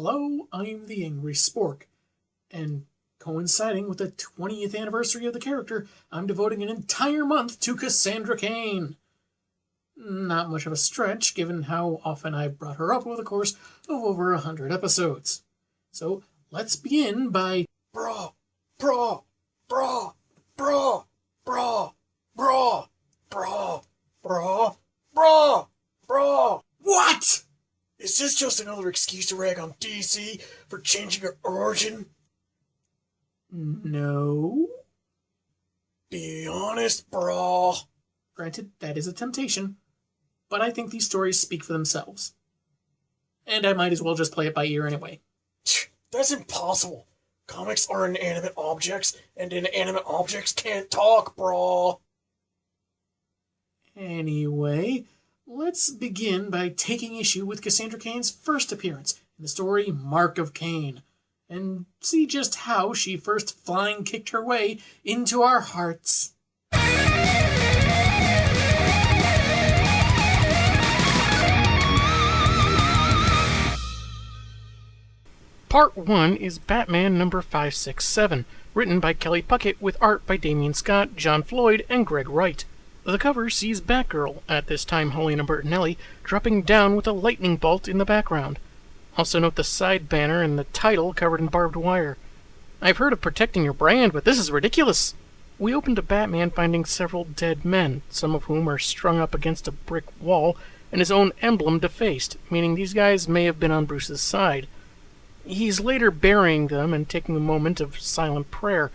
Hello, I'm the Angry Spork, and coinciding with the 20th anniversary of the character, I'm devoting an entire month to Cassandra Cain. Not much of a stretch, given how often I've brought her up over the course of over 100 episodes. So, let's begin by bra, bra, bra, bra, bra, bra, bra, bra, bra, bra. What? Is this just another excuse to rag on DC for changing her origin? No. Be honest, brah. Granted, that is a temptation, but I think these stories speak for themselves. And I might as well just play it by ear anyway. That's impossible. Comics are inanimate objects, and inanimate objects can't talk, brah. Anyway, let's begin by taking issue with Cassandra Cain's first appearance in the story Mark of Cain, and see just how she first flying kicked her way into our hearts. Part 1 is Batman number 567, written by Kelly Puckett with art by Damian Scott, John Floyd, and Greg Wright. The cover sees Batgirl, at this time Helena Bertinelli, dropping down with a lightning bolt in the background. Also note the side banner and the title covered in barbed wire. I've heard of protecting your brand, but this is ridiculous! We open to Batman finding several dead men, some of whom are strung up against a brick wall, and his own emblem defaced, meaning these guys may have been on Bruce's side. He's later burying them and taking a moment of silent prayer.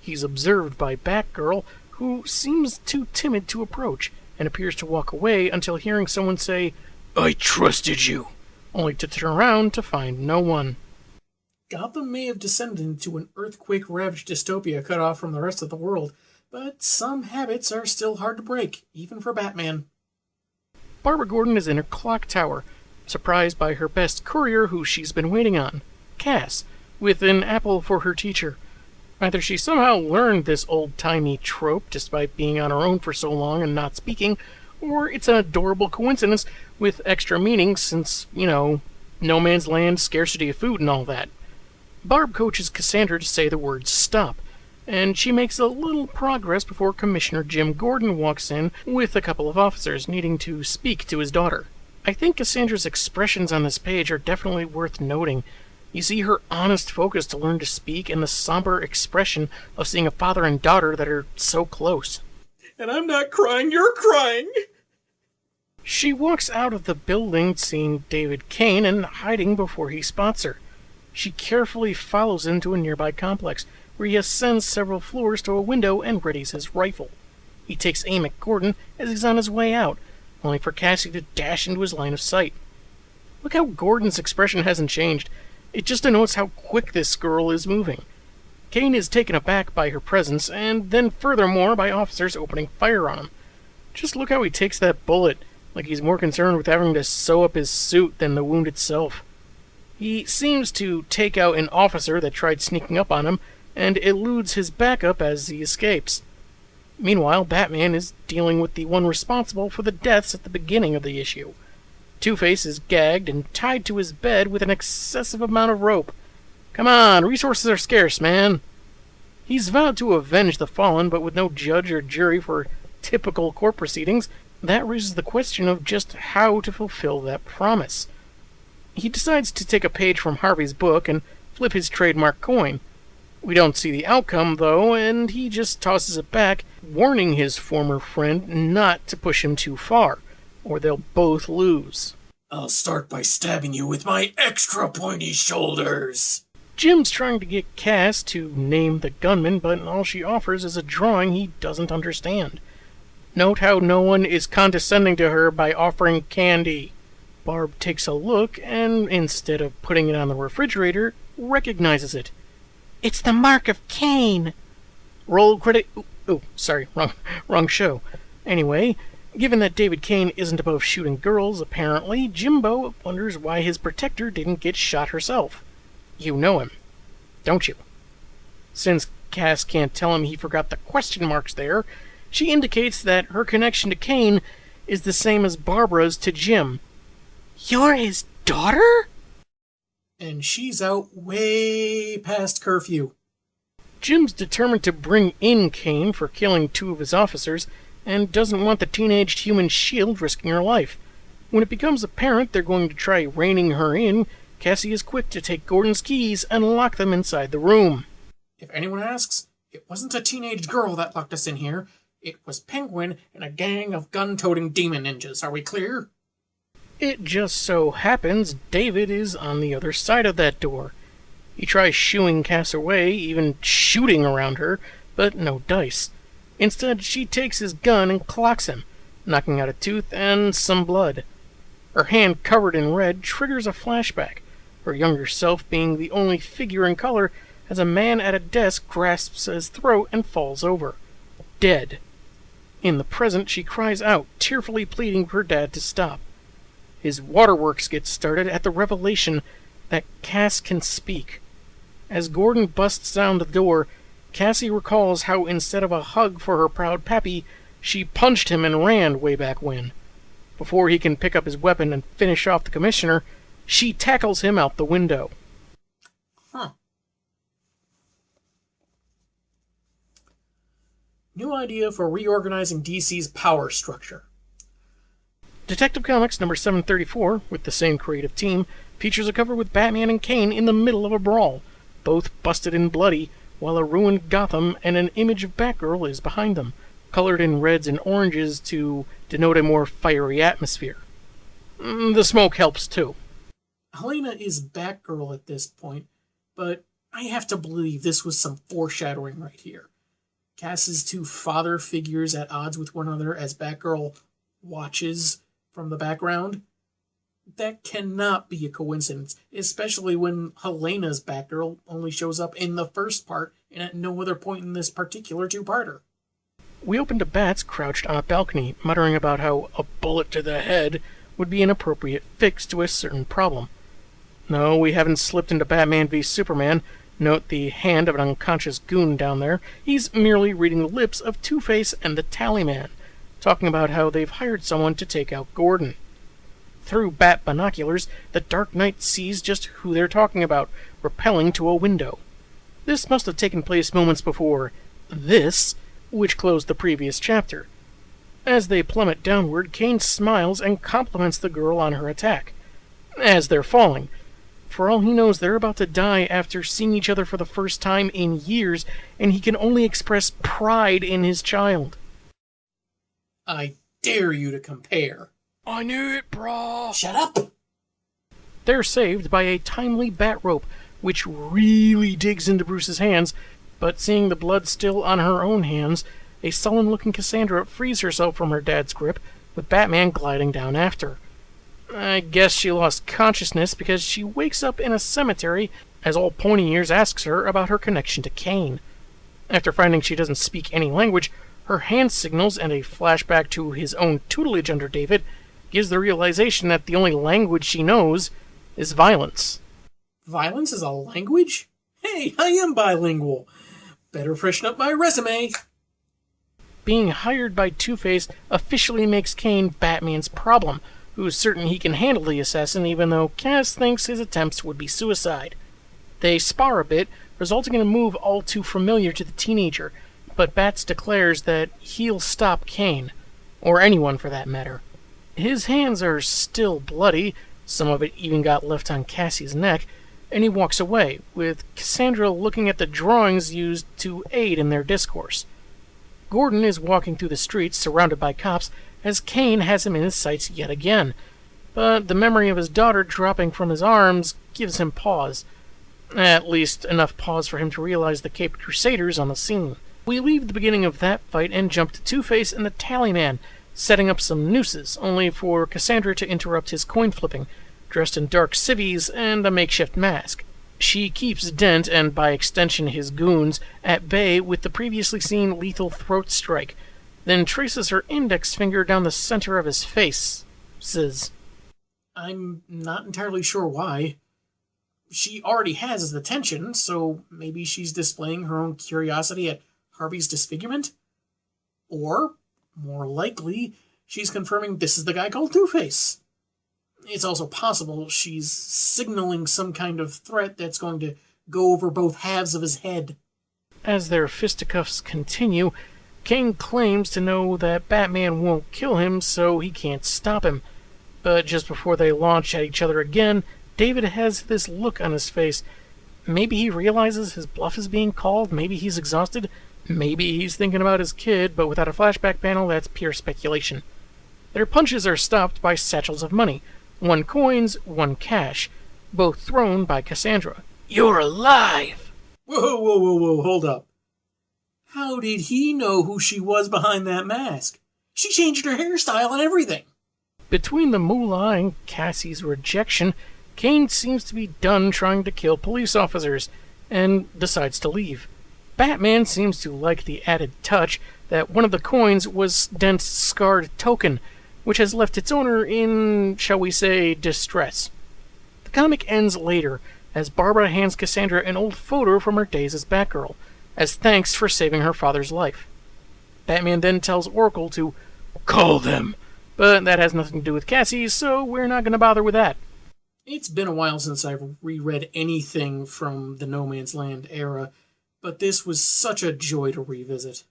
He's observed by Batgirl, who seems too timid to approach, and appears to walk away until hearing someone say, "I trusted you," only to turn around to find no one. Gotham may have descended into an earthquake-ravaged dystopia cut off from the rest of the world, but some habits are still hard to break, even for Batman. Barbara Gordon is in her clock tower, surprised by her best courier who she's been waiting on, Cass, with an apple for her teacher. Either she somehow learned this old-timey trope despite being on her own for so long and not speaking, or it's an adorable coincidence with extra meaning since, no man's land, scarcity of food, and all that. Barb coaches Cassandra to say the word stop, and she makes a little progress before Commissioner Jim Gordon walks in with a couple of officers needing to speak to his daughter. I think Cassandra's expressions on this page are definitely worth noting. You see her honest focus to learn to speak and the somber expression of seeing a father and daughter that are so close. And I'm not crying, you're crying! She walks out of the building, seeing David Cain and hiding before he spots her. She carefully follows him to a nearby complex, where he ascends several floors to a window and readies his rifle. He takes aim at Gordon as he's on his way out, only for Cassie to dash into his line of sight. Look how Gordon's expression hasn't changed. It just denotes how quick this girl is moving. Cain is taken aback by her presence, and then furthermore by officers opening fire on him. Just look how he takes that bullet, like he's more concerned with having to sew up his suit than the wound itself. He seems to take out an officer that tried sneaking up on him, and eludes his backup as he escapes. Meanwhile, Batman is dealing with the one responsible for the deaths at the beginning of the issue. Two-Face is gagged and tied to his bed with an excessive amount of rope. Come on, resources are scarce, man. He's vowed to avenge the fallen, but with no judge or jury for typical court proceedings, that raises the question of just how to fulfill that promise. He decides to take a page from Harvey's book and flip his trademark coin. We don't see the outcome, though, and he just tosses it back, warning his former friend not to push him too far, or they'll both lose. I'll start by stabbing you with my extra pointy shoulders. Jim's trying to get Cass to name the gunman, but all she offers is a drawing he doesn't understand. Note how no one is condescending to her by offering candy. Barb takes a look, and instead of putting it on the refrigerator, recognizes it. It's the Mark of Cain! Roll credit... Oh, sorry, wrong show. Anyway, given that David Cain isn't above shooting girls, apparently, Jimbo wonders why his protector didn't get shot herself. You know him, don't you? Since Cass can't tell him he forgot the question marks there, she indicates that her connection to Cain is the same as Barbara's to Jim. You're his daughter? and she's out way past curfew. Jim's determined to bring in Cain for killing 2 of his officers, and doesn't want the teenaged human shield risking her life. When it becomes apparent they're going to try reining her in, Cassie is quick to take Gordon's keys and lock them inside the room. If anyone asks, it wasn't a teenage girl that locked us in here. It was Penguin and a gang of gun-toting demon ninjas. Are we clear? It just so happens David is on the other side of that door. He tries shooing Cass away, even shooting around her, but no dice. Instead, she takes his gun and clocks him, knocking out a tooth and some blood. Her hand covered in red triggers a flashback, her younger self being the only figure in color as a man at a desk grasps his throat and falls over, dead. In the present, she cries out, tearfully pleading for her dad to stop. His waterworks get started at the revelation that Cass can speak. As Gordon busts down the door, Cassie recalls how instead of a hug for her proud pappy, she punched him and ran way back when. Before he can pick up his weapon and finish off the commissioner, she tackles him out the window. New idea for reorganizing DC's power structure. Detective Comics number 734, with the same creative team, features a cover with Batman and Cain in the middle of a brawl, both busted and bloody, while a ruined Gotham and an image of Batgirl is behind them, colored in reds and oranges to denote a more fiery atmosphere. The smoke helps too. Helena is Batgirl at this point, but I have to believe this was some foreshadowing right here. Cass's 2 father figures at odds with one another as Batgirl watches from the background. That cannot be a coincidence, especially when Helena's Batgirl only shows up in the first part and at no other point in this particular 2-parter. We open to Bats crouched on a balcony, muttering about how a bullet to the head would be an appropriate fix to a certain problem. No, we haven't slipped into Batman v Superman. Note the hand of an unconscious goon down there. He's merely reading the lips of Two-Face and the Tallyman, talking about how they've hired someone to take out Gordon. Through bat binoculars, the Dark Knight sees just who they're talking about, rappelling to a window. This must have taken place moments before this, which closed the previous chapter. As they plummet downward, Cain smiles and compliments the girl on her attack. As they're falling. For all he knows, they're about to die after seeing each other for the first time in years, and he can only express pride in his child. I dare you to compare. I knew it, brah! Shut up! They're saved by a timely bat rope, which really digs into Bruce's hands, but seeing the blood still on her own hands, a sullen-looking Cassandra frees herself from her dad's grip, with Batman gliding down after. I guess she lost consciousness because she wakes up in a cemetery as All Pointy Ears asks her about her connection to Cain. After finding she doesn't speak any language, her hand signals and a flashback to his own tutelage under David gives the realization that the only language she knows is violence. Violence is a language? Hey, I am bilingual. Better freshen up my resume. Being hired by Two-Face officially makes Cain Batman's problem, who's certain he can handle the assassin even though Cass thinks his attempts would be suicide. They spar a bit, resulting in a move all too familiar to the teenager, but Bats declares that he'll stop Cain, or anyone for that matter. His hands are still bloody, some of it even got left on Cassie's neck, and he walks away, with Cassandra looking at the drawings used to aid in their discourse. Gordon is walking through the streets surrounded by cops as Cain has him in his sights yet again, but the memory of his daughter dropping from his arms gives him pause. At least enough pause for him to realize the Caped Crusaders on the scene. We leave the beginning of that fight and jump to Two-Face and the Tallyman, setting up some nooses, only for Cassandra to interrupt his coin flipping, dressed in dark civvies and a makeshift mask. She keeps Dent, and by extension his goons, at bay with the previously seen lethal throat strike, then traces her index finger down the center of his face. Says, I'm not entirely sure why. She already has his attention, so maybe she's displaying her own curiosity at Harvey's disfigurement? Or, more likely, she's confirming this is the guy called Two-Face. It's also possible she's signaling some kind of threat that's going to go over both halves of his head. As their fisticuffs continue, Cain claims to know that Batman won't kill him, so he can't stop him. But just before they launch at each other again, David has this look on his face. Maybe he realizes his bluff is being called, maybe he's exhausted, maybe he's thinking about his kid, but without a flashback panel, that's pure speculation. Their punches are stopped by satchels of money. 1 coins, 1 cash, both thrown by Cassandra. "You're alive!" Whoa, hold up. How did he know who she was behind that mask? She changed her hairstyle and everything. Between the moolah and Cassie's rejection, Cain seems to be done trying to kill police officers, and decides to leave. Batman seems to like the added touch that one of the coins was Dent's scarred token, which has left its owner in, shall we say, distress. The comic ends later, as Barbara hands Cassandra an old photo from her days as Batgirl, as thanks for saving her father's life. Batman then tells Oracle to call them, but that has nothing to do with Cassie, so we're not going to bother with that. It's been a while since I've reread anything from the No Man's Land era, but this was such a joy to revisit.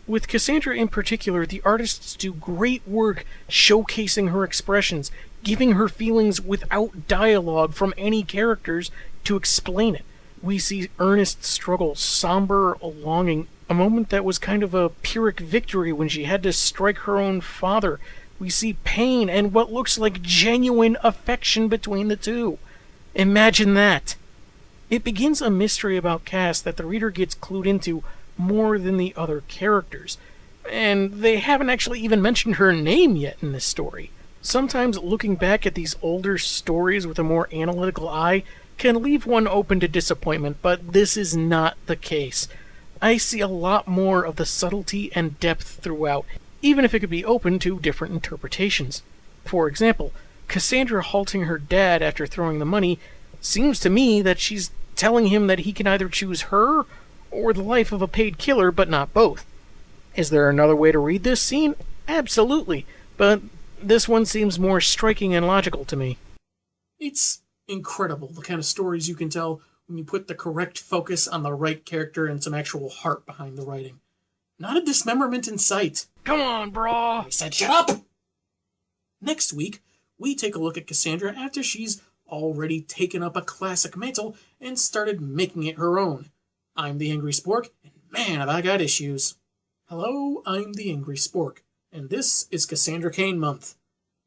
With Cassandra in particular, the artists do great work showcasing her expressions, giving her feelings without dialogue from any characters to explain it. We see earnest struggle, somber longing, a moment that was kind of a Pyrrhic victory when she had to strike her own father. We see pain and what looks like genuine affection between the two. Imagine that! It begins a mystery about Cass that the reader gets clued into more than the other characters. And they haven't actually even mentioned her name yet in this story. Sometimes looking back at these older stories with a more analytical eye can leave one open to disappointment, but this is not the case. I see a lot more of the subtlety and depth throughout, even if it could be open to different interpretations. For example, Cassandra halting her dad after throwing the money seems to me that she's telling him that he can either choose her or the life of a paid killer, but not both. Is there another way to read this scene? Absolutely, but this one seems more striking and logical to me. It's incredible the kind of stories you can tell when you put the correct focus on the right character and some actual heart behind the writing. Not a dismemberment in sight. Come on, brah! I said shut up! Next week, we take a look at Cassandra after she's already taken up a classic mantle and started making it her own. I'm the Angry Spork, and man, have I got issues. Hello, I'm the Angry Spork, and this is Cassandra Cain month.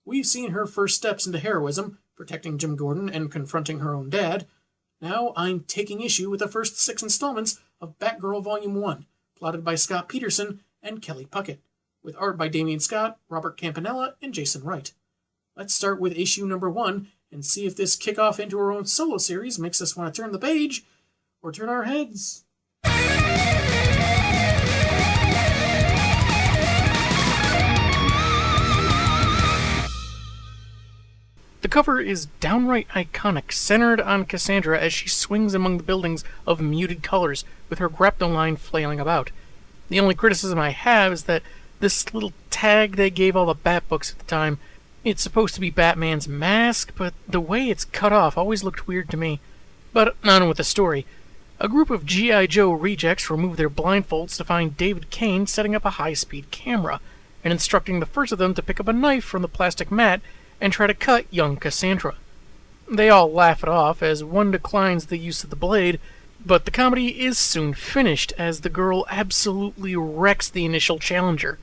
We've seen her first steps into heroism, protecting Jim Gordon and confronting her own dad. Now I'm taking issue with the first 6 installments of Batgirl Volume 1, plotted by Scott Peterson and Kelly Puckett, with art by Damian Scott, Robert Campanella, and Jason Wright. Let's start with issue number 1 and see if this kickoff into her own solo series makes us want to turn the page or turn our heads. The cover is downright iconic, centered on Cassandra as she swings among the buildings of muted colors, with her grapnel line flailing about. The only criticism I have is that this little tag they gave all the Bat books at the time, it's supposed to be Batman's mask, but the way it's cut off always looked weird to me. But on with the story. A group of G.I. Joe rejects remove their blindfolds to find David Cain setting up a high-speed camera, and instructing the first of them to pick up a knife from the plastic mat and try to cut young Cassandra. They all laugh it off as one declines the use of the blade, but the comedy is soon finished as the girl absolutely wrecks the initial challenger.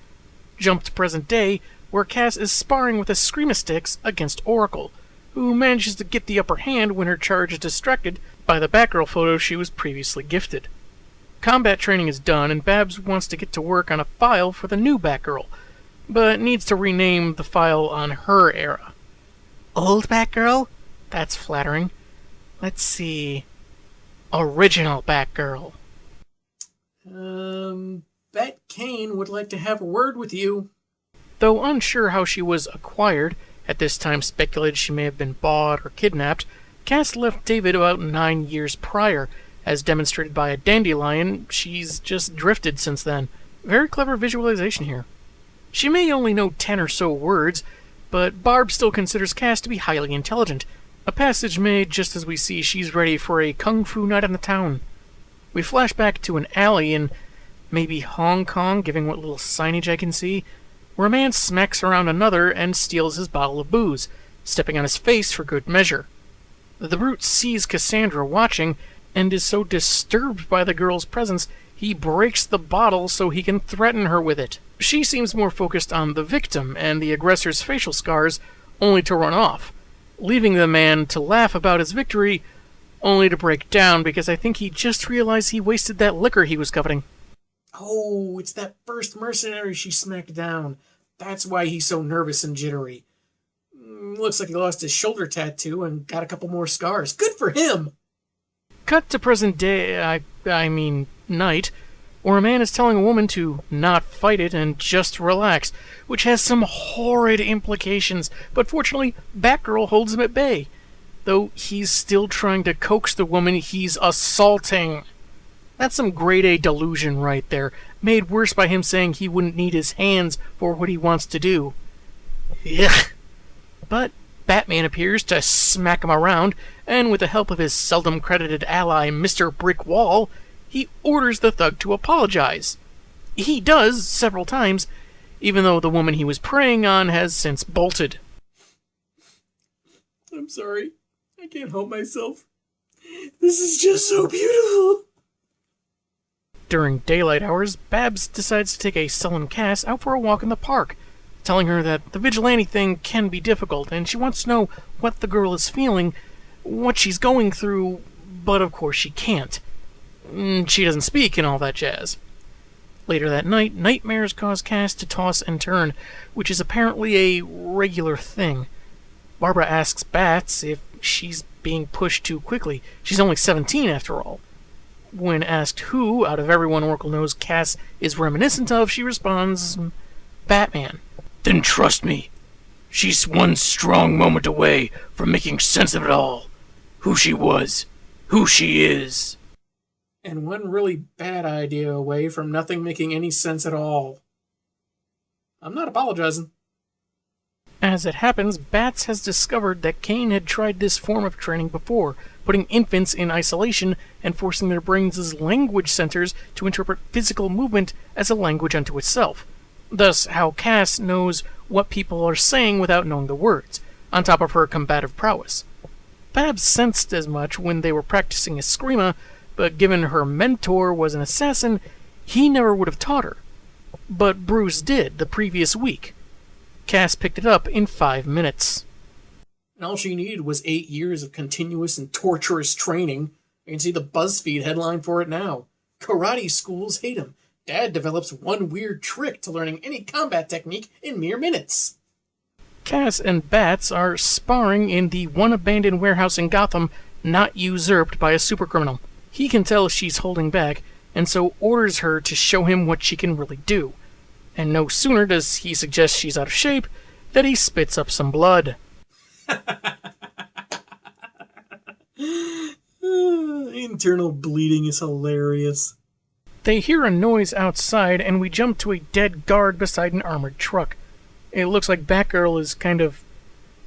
Jump to present day, where Cass is sparring with the Scream-a-Sticks against Oracle, who manages to get the upper hand when her charge is distracted by the Batgirl photo she was previously gifted. Combat training is done, and Babs wants to get to work on a file for the new Batgirl, but needs to rename the file on her era. Old Batgirl? That's flattering. Let's see. Original Batgirl. Bat Cain would like to have a word with you. Though unsure how she was acquired, at this time speculated she may have been bought or kidnapped, Cass left David about 9 years prior. As demonstrated by a dandelion, she's just drifted since then. Very clever visualization here. She may only know 10 or so words, but Barb still considers Cass to be highly intelligent, a passage made just as we see she's ready for a kung fu night in the town. We flash back to an alley in maybe Hong Kong, giving what little signage I can see, where a man smacks around another and steals his bottle of booze, stepping on his face for good measure. The brute sees Cassandra watching and is so disturbed by the girl's presence he breaks the bottle so he can threaten her with it. She seems more focused on the victim and the aggressor's facial scars, only to run off, leaving the man to laugh about his victory, only to break down because I think he just realized he wasted that liquor he was coveting. Oh, it's that first mercenary she smacked down. That's why he's so nervous and jittery. Looks like he lost his shoulder tattoo and got a couple more scars. Good for him! Cut to present day, I mean night, where a man is telling a woman to not fight it and just relax, which has some horrid implications, but fortunately Batgirl holds him at bay, though he's still trying to coax the woman he's assaulting. That's some grade A delusion right there, made worse by him saying he wouldn't need his hands for what he wants to do. Ugh. But Batman appears to smack him around, and with the help of his seldom credited ally Mr. Brick Wall, he orders the thug to apologize. He does several times, even though the woman he was preying on has since bolted. I'm sorry. I can't help myself. This is just so beautiful. During daylight hours, Babs decides to take a sullen Cass out for a walk in the park, telling her that the vigilante thing can be difficult, and she wants to know what the girl is feeling, what she's going through, but of course she can't. She doesn't speak and all that jazz. Later that night, nightmares cause Cass to toss and turn, which is apparently a regular thing. Barbara asks Bats if she's being pushed too quickly. She's only 17 after all. When asked who, out of everyone Oracle knows Cass is reminiscent of, she responds, Batman. Then trust me, she's one strong moment away from making sense of it all. Who she was, who she is. And one really bad idea away from nothing making any sense at all. I'm not apologizing. As it happens, Bats has discovered that Cain had tried this form of training before, putting infants in isolation and forcing their brains as language centers to interpret physical movement as a language unto itself. Thus, how Cass knows what people are saying without knowing the words, on top of her combative prowess. Babs sensed as much when they were practicing Eskrima, but given her mentor was an assassin, he never would have taught her. But Bruce did the previous week. Cass picked it up in 5 minutes. And all she needed was 8 years of continuous and torturous training. You can see the BuzzFeed headline for it now. Karate schools hate him. Dad develops one weird trick to learning any combat technique in mere minutes. Cass and Bats are sparring in the one abandoned warehouse in Gotham not usurped by a supercriminal. He can tell she's holding back, and so orders her to show him what she can really do. And no sooner does he suggest she's out of shape than he spits up some blood. Internal bleeding is hilarious. They hear a noise outside, and we jump to a dead guard beside an armored truck. It looks like Batgirl is kind of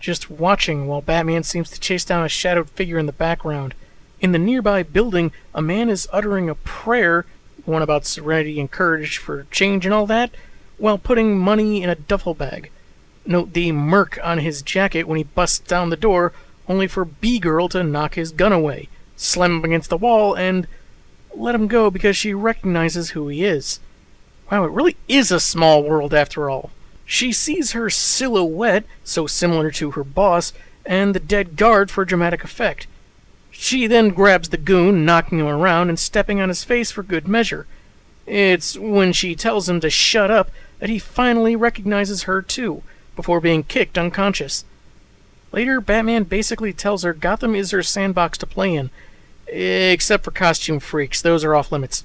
just watching while Batman seems to chase down a shadowed figure in the background. In the nearby building, a man is uttering a prayer, one about serenity and courage for change and all that, while putting money in a duffel bag. Note the murk on his jacket when he busts down the door, only for B-Girl to knock his gun away, slam him against the wall, and let him go because she recognizes who he is. Wow, it really is a small world after all. She sees her silhouette, so similar to her boss, and the dead guard for dramatic effect. She then grabs the goon, knocking him around and stepping on his face for good measure. It's when she tells him to shut up that he finally recognizes her too, before being kicked unconscious. Later, Batman basically tells her Gotham is her sandbox to play in, except for costume freaks, those are off limits.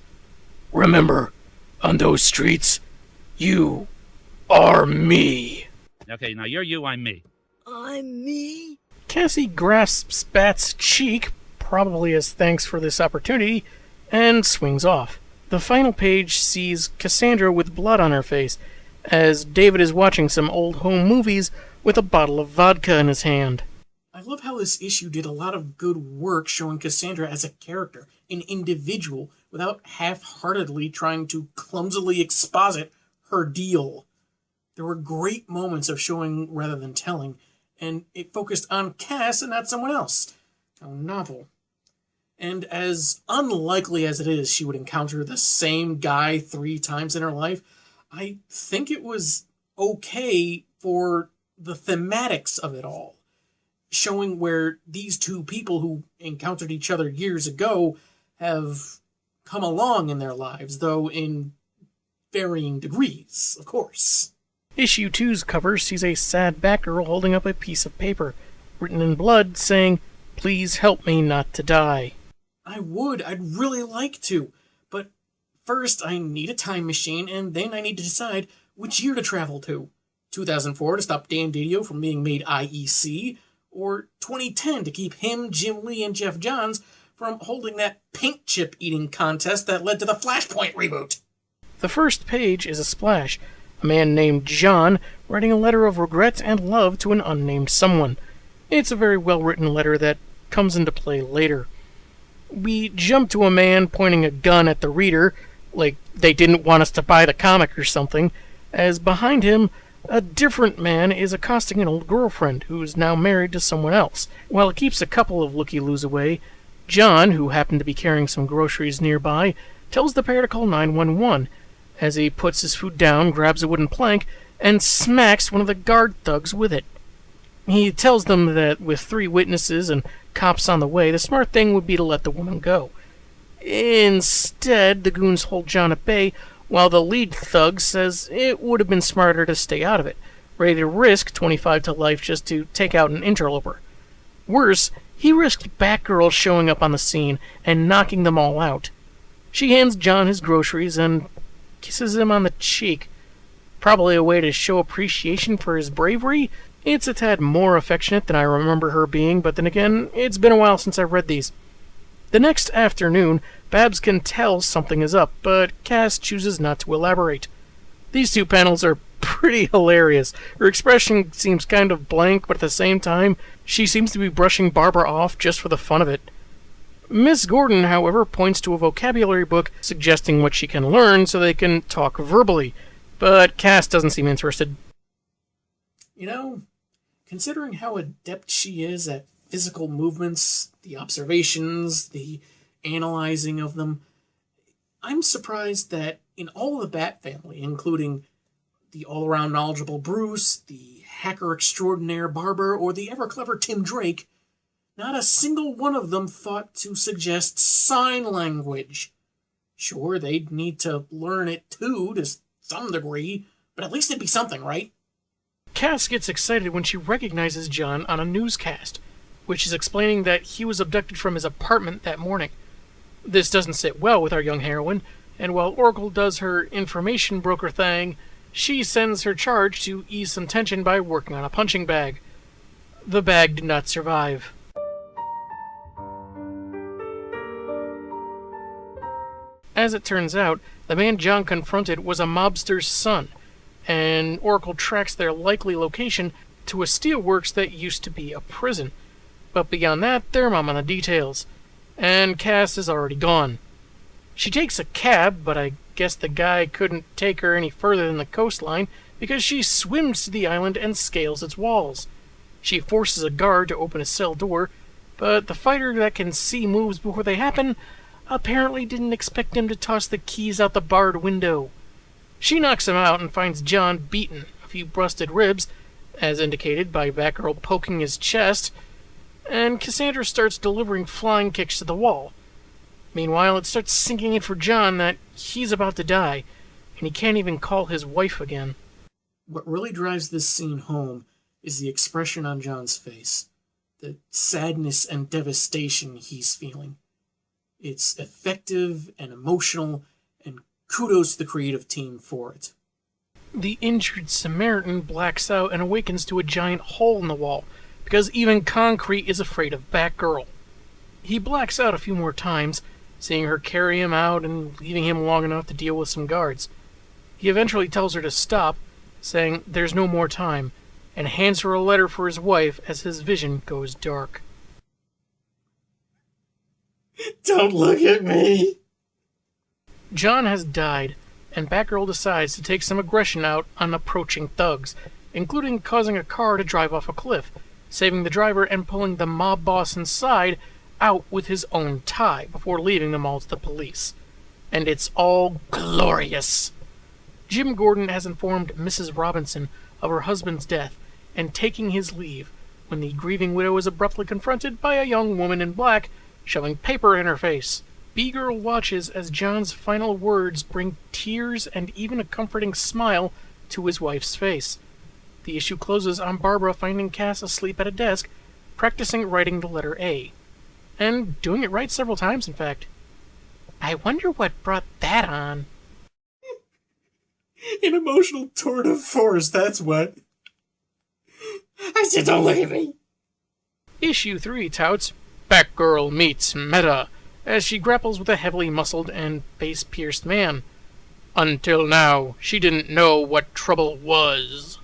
Remember, on those streets, you are me. Okay, now you're you, I'm me. I'm me? Cassie grasps Bat's cheek, probably as thanks for this opportunity, and swings off. The final page sees Cassandra with blood on her face, as David is watching some old home movies with a bottle of vodka in his hand. I love how this issue did a lot of good work showing Cassandra as a character, an individual, without half-heartedly trying to clumsily exposit her deal. There were great moments of showing rather than telling, and it focused on Cass and not someone else. How novel. And as unlikely as it is she would encounter the same guy 3 times in her life, I think it was okay for the thematics of it all, showing where these two people who encountered each other years ago have come along in their lives, though in varying degrees, of course. Issue 2's cover sees a sad Batgirl holding up a piece of paper, written in blood, saying, "Please help me not to die." I'd really like to, but first I need a time machine, and then I need to decide which year to travel to. 2004 to stop Dan Didio from being made IEC, or 2010 to keep him, Jim Lee, and Jeff Johns from holding that paint chip eating contest that led to the Flashpoint reboot. The first page is a splash, a man named John writing a letter of regret and love to an unnamed someone. It's a very well-written letter that comes into play later. We jump to a man pointing a gun at the reader, like they didn't want us to buy the comic or something, as behind him, a different man is accosting an old girlfriend who's now married to someone else. While it keeps a couple of looky-loos away, John, who happened to be carrying some groceries nearby, tells the pair to call 911, as he puts his food down, grabs a wooden plank, and smacks one of the guard thugs with it. He tells them that with 3 witnesses and cops on the way, the smart thing would be to let the woman go. Instead, the goons hold John at bay, while the lead thug says it would have been smarter to stay out of it, ready to risk 25 to life just to take out an interloper. Worse, he risked Batgirl showing up on the scene and knocking them all out. She hands John his groceries and kisses him on the cheek. Probably a way to show appreciation for his bravery. It's a tad more affectionate than I remember her being, but then again, it's been a while since I've read these. The next afternoon, Babs can tell something is up, but Cass chooses not to elaborate. These 2 panels are pretty hilarious. Her expression seems kind of blank, but at the same time, she seems to be brushing Barbara off just for the fun of it. Miss Gordon, however, points to a vocabulary book suggesting what she can learn so they can talk verbally, but Cass doesn't seem interested. You know, considering how adept she is at physical movements, the observations, the analyzing of them, I'm surprised that in all of the Bat family, including the all-around knowledgeable Bruce, the hacker extraordinaire Barbara, or the ever-clever Tim Drake, not a single one of them thought to suggest sign language. Sure, they'd need to learn it too, to some degree, but at least it'd be something, right? Cass gets excited when she recognizes John on a newscast, which is explaining that he was abducted from his apartment that morning. This doesn't sit well with our young heroine, and while Oracle does her information broker thing, she sends her charge to ease some tension by working on a punching bag. The bag did not survive. As it turns out, the man John confronted was a mobster's son, and Oracle tracks their likely location to a steelworks that used to be a prison. But beyond that, they're mum on the details. And Cass is already gone. She takes a cab, but I guess the guy couldn't take her any further than the coastline because she swims to the island and scales its walls. She forces a guard to open a cell door, but the fighter that can see moves before they happen apparently didn't expect him to toss the keys out the barred window. She knocks him out and finds John beaten, a few busted ribs, as indicated by Batgirl poking his chest, and Cassandra starts delivering flying kicks to the wall. Meanwhile, it starts sinking in for John that he's about to die, and he can't even call his wife again. What really drives this scene home is the expression on John's face, the sadness and devastation he's feeling. It's effective and emotional, and kudos to the creative team for it. The injured Samaritan blacks out and awakens to a giant hole in the wall, because even concrete is afraid of Batgirl. He blacks out a few more times, seeing her carry him out and leaving him long enough to deal with some guards. He eventually tells her to stop, saying there's no more time, and hands her a letter for his wife as his vision goes dark. Don't look at me! John has died, and Batgirl decides to take some aggression out on approaching thugs, including causing a car to drive off a cliff, saving the driver and pulling the mob boss inside out with his own tie before leaving them all to the police. And it's all glorious. Jim Gordon has informed Mrs. Robinson of her husband's death and taking his leave when the grieving widow is abruptly confronted by a young woman in black shoving paper in her face. B-Girl watches as John's final words bring tears and even a comforting smile to his wife's face. The issue closes on Barbara finding Cass asleep at a desk, practicing writing the letter A. And doing it right several times, in fact. I wonder what brought that on. An emotional tour de force, that's what. I said don't look at me! Issue 3 touts Batgirl meets Meta as she grapples with a heavily muscled and face-pierced man. Until now, she didn't know what trouble was.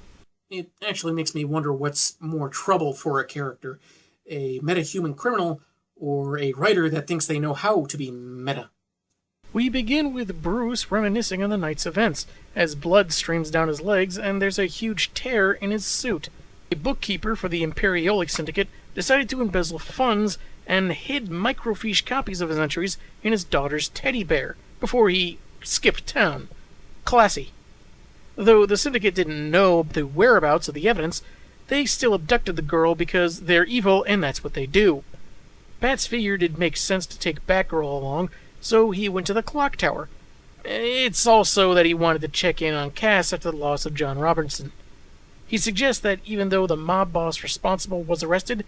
It actually makes me wonder what's more trouble for a character, a meta-human criminal or a writer that thinks they know how to be meta. We begin with Bruce reminiscing on the night's events, as blood streams down his legs and there's a huge tear in his suit. A bookkeeper for the Imperiolic Syndicate decided to embezzle funds and hid microfiche copies of his entries in his daughter's teddy bear before he skipped town. Classy. Though the Syndicate didn't know the whereabouts of the evidence, they still abducted the girl because they're evil and that's what they do. Bats figured it'd make sense to take Batgirl along, so he went to the clock tower. It's also that he wanted to check in on Cass after the loss of John Robertson. He suggests that even though the mob boss responsible was arrested,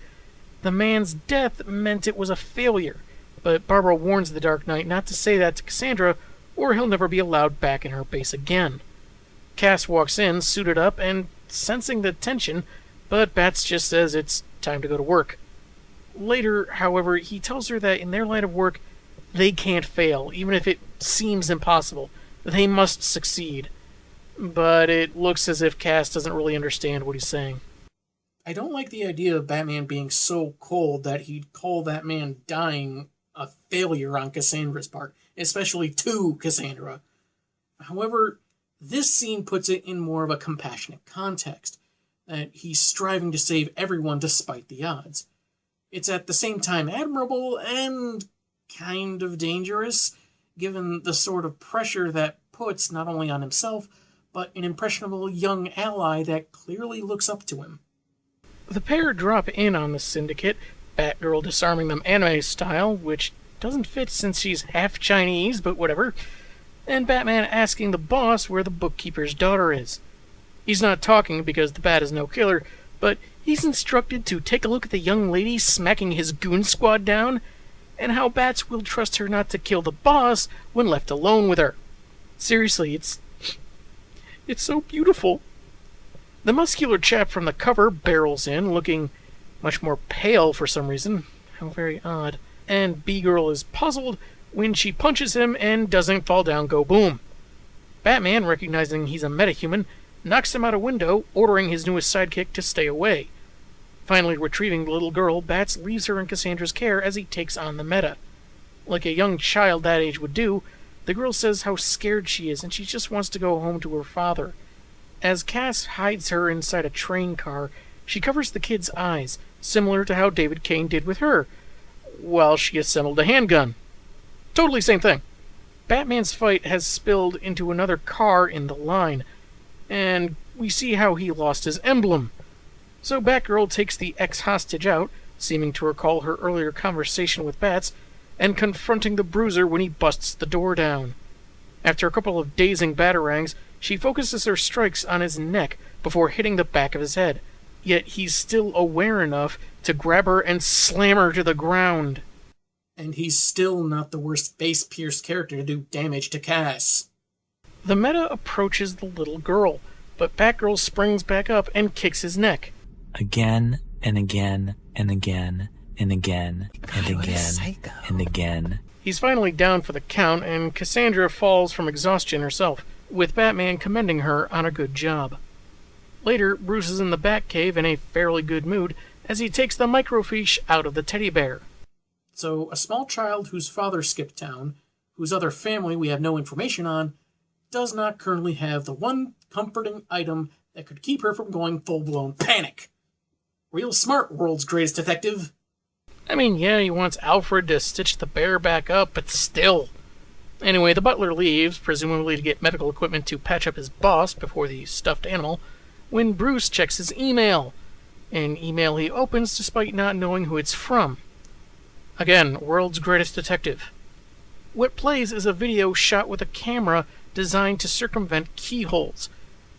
the man's death meant it was a failure, but Barbara warns the Dark Knight not to say that to Cassandra, or he'll never be allowed back in her base again. Cass walks in, suited up, and sensing the tension, but Bats just says it's time to go to work. Later, however, he tells her that in their line of work, they can't fail, even if it seems impossible. They must succeed. But it looks as if Cass doesn't really understand what he's saying. I don't like the idea of Batman being so cold that he'd call that man dying a failure on Cassandra's part, especially to Cassandra. However, this scene puts it in more of a compassionate context, that he's striving to save everyone despite the odds. It's at the same time admirable and kind of dangerous, given the sort of pressure that puts not only on himself, but an impressionable young ally that clearly looks up to him. The pair drop in on the Syndicate, Batgirl disarming them anime style, which doesn't fit since she's half Chinese, but whatever, and Batman asking the boss where the bookkeeper's daughter is. He's not talking because the Bat is no killer, but he's instructed to take a look at the young lady smacking his goon squad down, and how Bats will trust her not to kill the boss when left alone with her. Seriously, it's so beautiful. The muscular chap from the cover barrels in, looking much more pale for some reason. How very odd. And B-Girl is puzzled when she punches him and doesn't fall down go boom. Batman, recognizing he's a metahuman, knocks him out a window, ordering his newest sidekick to stay away. Finally retrieving the little girl, Bats leaves her in Cassandra's care as he takes on the meta. Like a young child that age would do, the girl says how scared she is and she just wants to go home to her father. As Cass hides her inside a train car, she covers the kid's eyes, similar to how David Cain did with her, while she assembled a handgun. Totally same thing. Batman's fight has spilled into another car in the line, and we see how he lost his emblem. So Batgirl takes the ex-hostage out, seeming to recall her earlier conversation with Bats, and confronting the Bruiser when he busts the door down. After a couple of dazing batarangs, she focuses her strikes on his neck before hitting the back of his head, yet he's still aware enough to grab her and slam her to the ground. And he's still not the worst face-pierced character to do damage to Cass. The meta approaches the little girl, but Batgirl springs back up and kicks his neck. Again and again and again and again and again and again. He's finally down for the count, and Cassandra falls from exhaustion herself, with Batman commending her on a good job. Later, Bruce is in the Batcave in a fairly good mood as he takes the microfiche out of the teddy bear. So, a small child whose father skipped town, whose other family we have no information on, does not currently have the one comforting item that could keep her from going full-blown panic. Real smart, world's greatest detective. I mean, yeah, he wants Alfred to stitch the bear back up, but still. Anyway, the butler leaves, presumably to get medical equipment to patch up his boss before the stuffed animal, when Bruce checks his email. An email he opens despite not knowing who it's from. Again, world's greatest detective. What plays is a video shot with a camera designed to circumvent keyholes,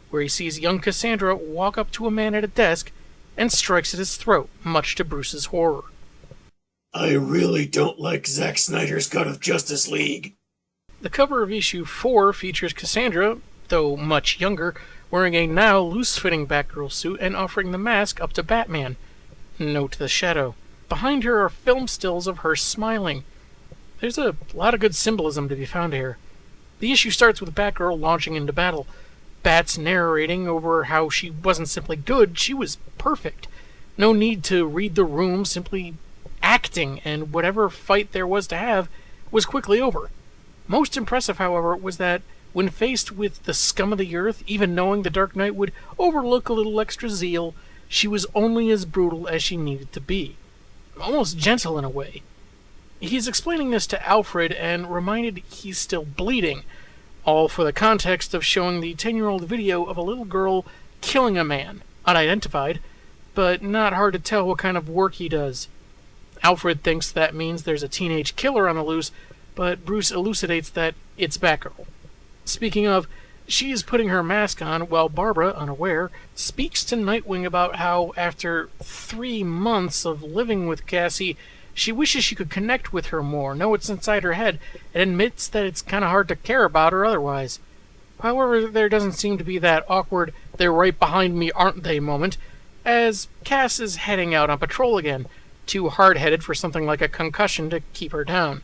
where he sees young Cassandra walk up to a man at a desk and strikes at his throat, much to Bruce's horror. I really don't like Zack Snyder's cut of Justice League. The cover of issue 4 features Cassandra, though much younger, wearing a now loose-fitting Batgirl suit and offering the mask up to Batman. Note the shadow. Behind her are film stills of her smiling. There's a lot of good symbolism to be found here. The issue starts with Batgirl launching into battle. Bats narrating over how she wasn't simply good, she was perfect. No need to read the room, simply acting, and whatever fight there was to have was quickly over. Most impressive, however, was that when faced with the scum of the earth, even knowing the Dark Knight would overlook a little extra zeal, she was only as brutal as she needed to be. Almost gentle in a way. He's explaining this to Alfred and reminded he's still bleeding, all for the context of showing the 10-year-old video of a little girl killing a man, unidentified, but not hard to tell what kind of work he does. Alfred thinks that means there's a teenage killer on the loose, but Bruce elucidates that it's Batgirl. Speaking of, she is putting her mask on while Barbara, unaware, speaks to Nightwing about how, after 3 months of living with Cassie, she wishes she could connect with her more, know what's inside her head, and admits that it's kind of hard to care about her otherwise. However, there doesn't seem to be that awkward, they're right behind me, aren't they moment, as Cass is heading out on patrol again, too hard-headed for something like a concussion to keep her down.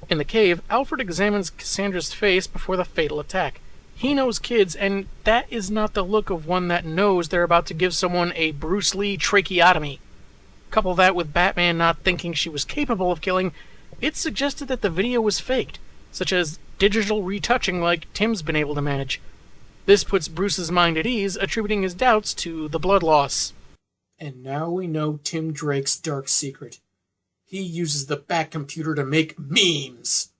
In the cave, Alfred examines Cassandra's face before the fatal attack. He knows kids, and that is not the look of one that knows they're about to give someone a Bruce Lee tracheotomy. Couple that with Batman not thinking she was capable of killing, it suggested that the video was faked, such as digital retouching like Tim's been able to manage. This puts Bruce's mind at ease, attributing his doubts to the blood loss. And now we know Tim Drake's dark secret. He uses the Batcomputer to make memes.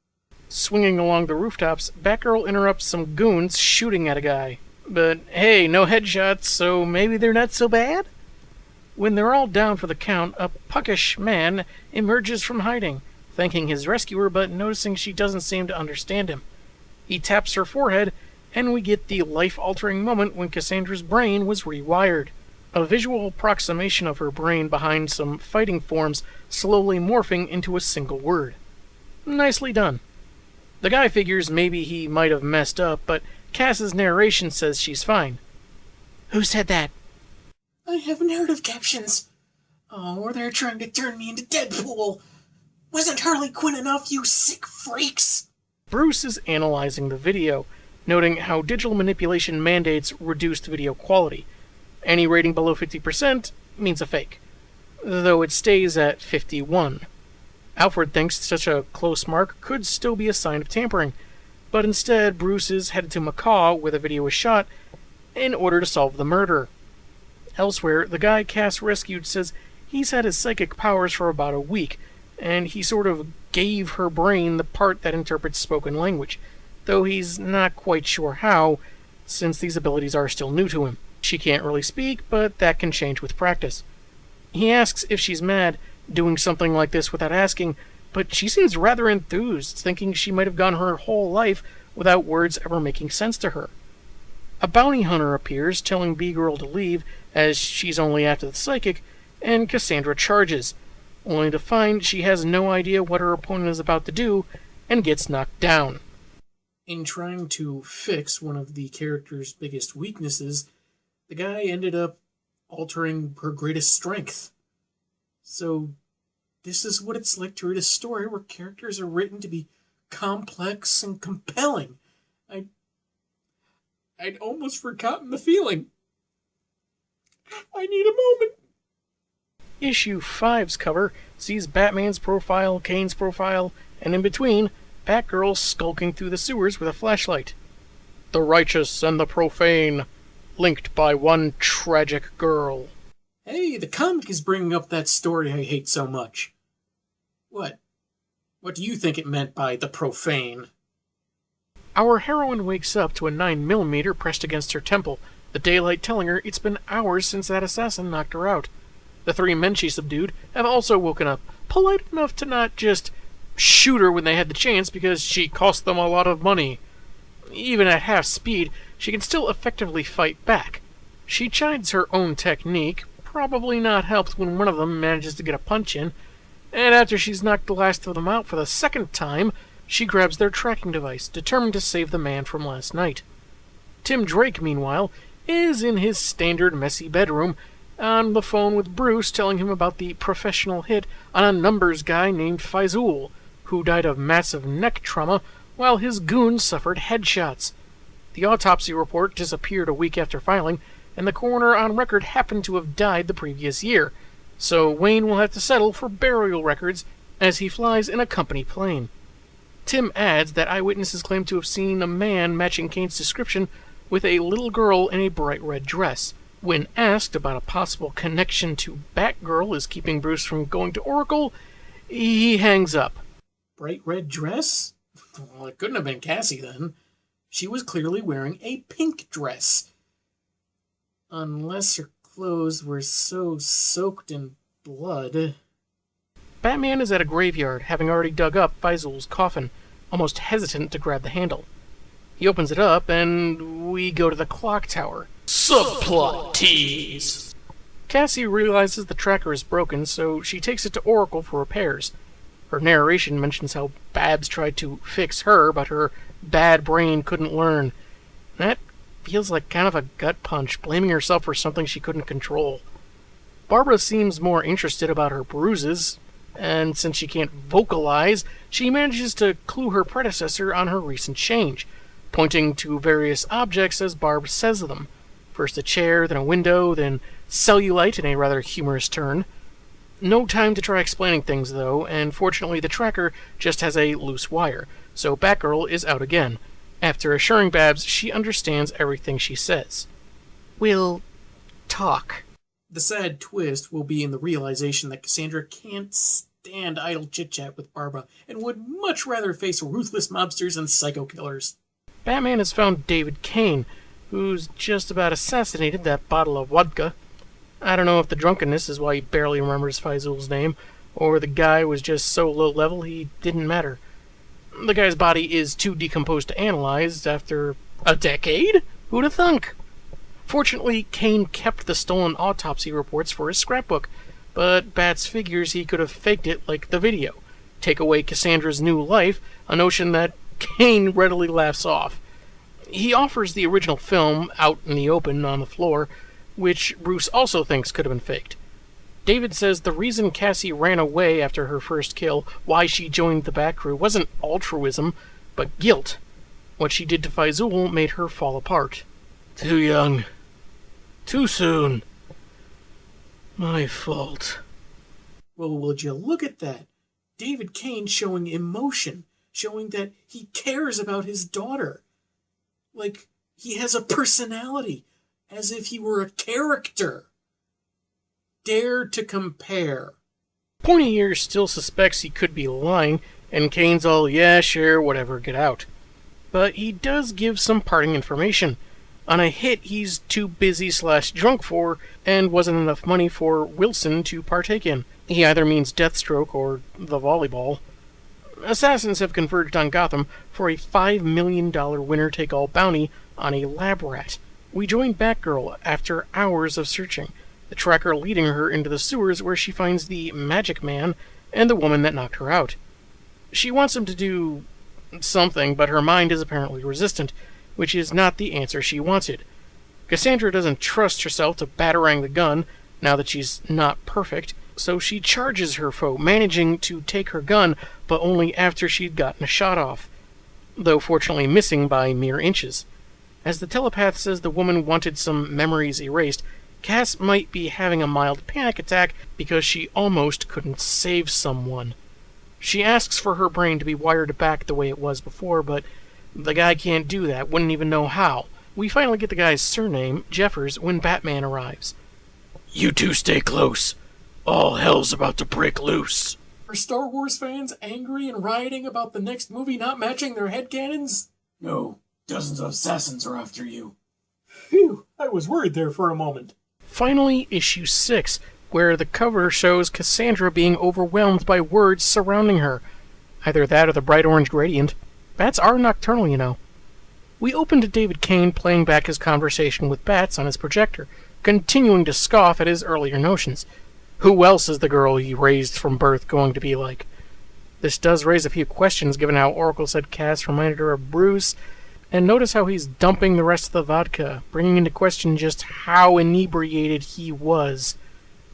Swinging along the rooftops, Batgirl interrupts some goons shooting at a guy. But hey, no headshots, so maybe they're not so bad? When they're all down for the count, a puckish man emerges from hiding, thanking his rescuer but noticing she doesn't seem to understand him. He taps her forehead, and we get the life-altering moment when Cassandra's brain was rewired. A visual approximation of her brain behind some fighting forms slowly morphing into a single word. Nicely done. The guy figures maybe he might have messed up, but Cass's narration says she's fine. Who said that? I haven't heard of captions. Oh, they're trying to turn me into Deadpool. Wasn't Harley Quinn enough, you sick freaks? Bruce is analyzing the video, noting how digital manipulation mandates reduced video quality. Any rating below 50% means a fake, though it stays at 51. Alfred thinks such a close mark could still be a sign of tampering, but instead Bruce is headed to Macaw, where the video was shot, in order to solve the murder. Elsewhere, the guy Cass rescued says he's had his psychic powers for about a week, and he sort of gave her brain the part that interprets spoken language, though he's not quite sure how, since these abilities are still new to him. She can't really speak, but that can change with practice. He asks if she's mad, doing something like this without asking, but she seems rather enthused, thinking she might have gone her whole life without words ever making sense to her. A bounty hunter appears, telling B-Girl to leave, as she's only after the psychic, and Cassandra charges, only to find she has no idea what her opponent is about to do, and gets knocked down. In trying to fix one of the character's biggest weaknesses, the guy ended up altering her greatest strength. So, this is what it's like to read a story where characters are written to be complex and compelling. I'd almost forgotten the feeling. I need a moment. Issue 5's cover sees Batman's profile, Kane's profile, and in between, Batgirl skulking through the sewers with a flashlight. The righteous and the profane, linked by one tragic girl. Hey, the comic is bringing up that story I hate so much. What? What do you think it meant by the profane? Our heroine wakes up to a 9mm pressed against her temple, the daylight telling her it's been hours since that assassin knocked her out. The 3 men she subdued have also woken up, polite enough to not just shoot her when they had the chance because she cost them a lot of money. Even at half speed, she can still effectively fight back. She chides her own technique, probably not helped when one of them manages to get a punch in, and after she's knocked the last of them out for the second time, she grabs their tracking device, determined to save the man from last night. Tim Drake, meanwhile, is in his standard messy bedroom, on the phone with Bruce telling him about the professional hit on a numbers guy named Faizul, who died of massive neck trauma while his goons suffered headshots. The autopsy report disappeared a week after filing, and the coroner on record happened to have died the previous year, so Wayne will have to settle for burial records as he flies in a company plane. Tim adds that eyewitnesses claim to have seen a man matching Kane's description with a little girl in a bright red dress. When asked about a possible connection to Batgirl is keeping Bruce from going to Oracle, he hangs up. Bright red dress? Well, it couldn't have been Cassie then. She was clearly wearing a pink dress. Unless her clothes were so soaked in blood. Batman is at a graveyard, having already dug up Faizul's coffin, almost hesitant to grab the handle. He opens it up, and we go to the clock tower. Subplot tease! Cassie realizes the tracker is broken, so she takes it to Oracle for repairs. Her narration mentions how Babs tried to fix her, but her bad brain couldn't learn. That feels like kind of a gut punch, blaming herself for something she couldn't control. Barbara seems more interested about her bruises, and since she can't vocalize, she manages to clue her predecessor on her recent change, pointing to various objects as Barb says them. First a chair, then a window, then cellulite in a rather humorous turn. No time to try explaining things, though, and fortunately the tracker just has a loose wire, so Batgirl is out again. After assuring Babs she understands everything she says. We'll talk. The sad twist will be in the realization that Cassandra can't stand idle chit-chat with Barbara and would much rather face ruthless mobsters and psycho killers. Batman has found David Cain, who's just about assassinated that bottle of vodka. I don't know if the drunkenness is why he barely remembers Faizul's name, or the guy was just so low level he didn't matter. The guy's body is too decomposed to analyze after a decade? Who'da thunk? Fortunately, Cain kept the stolen autopsy reports for his scrapbook, but Bats figures he could have faked it like the video. Take away Cassandra's new life, a notion that Cain readily laughs off. He offers the original film out in the open on the floor, which Bruce also thinks could have been faked. David says the reason Cassie ran away after her first kill, why she joined the Bat Crew, wasn't altruism, but guilt. What she did to Faizul made her fall apart. Too young. Too soon. My fault. Well, would you look at that? David Cain showing emotion, showing that he cares about his daughter. Like, he has a personality, as if he were a character. Dare to compare. Pointy Ears still suspects he could be lying, and Cain's all, yeah, sure, whatever, get out. But he does give some parting information. On a hit he's too busy/drunk for, and wasn't enough money for Wilson to partake in. He either means Deathstroke or the volleyball. Assassins have converged on Gotham for a $5 million winner-take-all bounty on a lab rat. We join Batgirl after hours of searching, the tracker leading her into the sewers where she finds the Magic Man and the woman that knocked her out. She wants him to do something, but her mind is apparently resistant, which is not the answer she wanted. Cassandra doesn't trust herself to batarang the gun, now that she's not perfect, so she charges her foe, managing to take her gun, but only after she'd gotten a shot off, though fortunately missing by mere inches. As the telepath says the woman wanted some memories erased, Cass might be having a mild panic attack because she almost couldn't save someone. She asks for her brain to be wired back the way it was before, but the guy can't do that, wouldn't even know how. We finally get the guy's surname, Jeffers, when Batman arrives. "You two stay close. All hell's about to break loose." Are Star Wars fans angry and rioting about the next movie not matching their headcanons? No, dozens of assassins are after you. Phew, I was worried there for a moment. Finally, issue 6, where the cover shows Cassandra being overwhelmed by words surrounding her. Either that or the bright orange gradient. Bats are nocturnal, you know. We open to David Cain playing back his conversation with bats on his projector, continuing to scoff at his earlier notions. Who else is the girl he raised from birth going to be like? This does raise a few questions, given how Oracle said Cass reminded her of Bruce, and notice how he's dumping the rest of the vodka, bringing into question just how inebriated he was.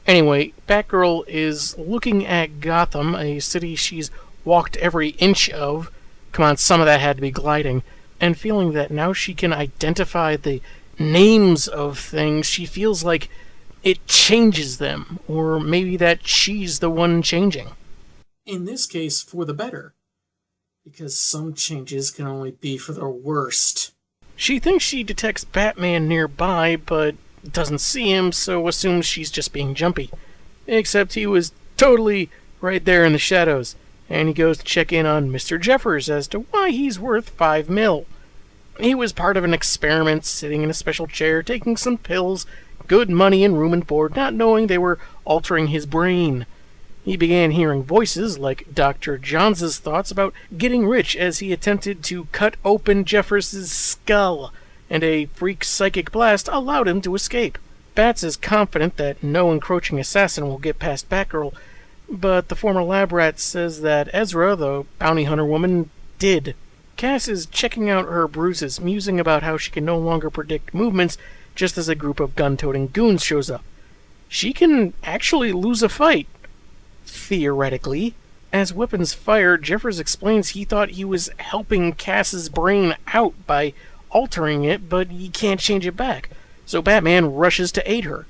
Anyway, Batgirl is looking at Gotham, a city she's walked every inch of. Come on, some of that had to be gliding. And feeling that now she can identify the names of things, she feels like it changes them, or maybe that she's the one changing. In this case, for the better. Because some changes can only be for the worst. She thinks she detects Batman nearby, but doesn't see him, so assumes she's just being jumpy. Except he was totally right there in the shadows, and he goes to check in on Mr. Jeffers as to why he's worth $5 million. He was part of an experiment, sitting in a special chair, taking some pills, good money and room and board, not knowing they were altering his brain. He began hearing voices, like Dr. Johns' thoughts about getting rich as he attempted to cut open Jeffers' skull, and a freak psychic blast allowed him to escape. Bats is confident that no encroaching assassin will get past Batgirl, but the former lab rat says that Ezra, the bounty hunter woman, did. Cass is checking out her bruises, musing about how she can no longer predict movements just as a group of gun-toting goons shows up. She can actually lose a fight. Theoretically. As weapons fire, Jeffers explains he thought he was helping Cass's brain out by altering it, but he can't change it back, so Batman rushes to aid her.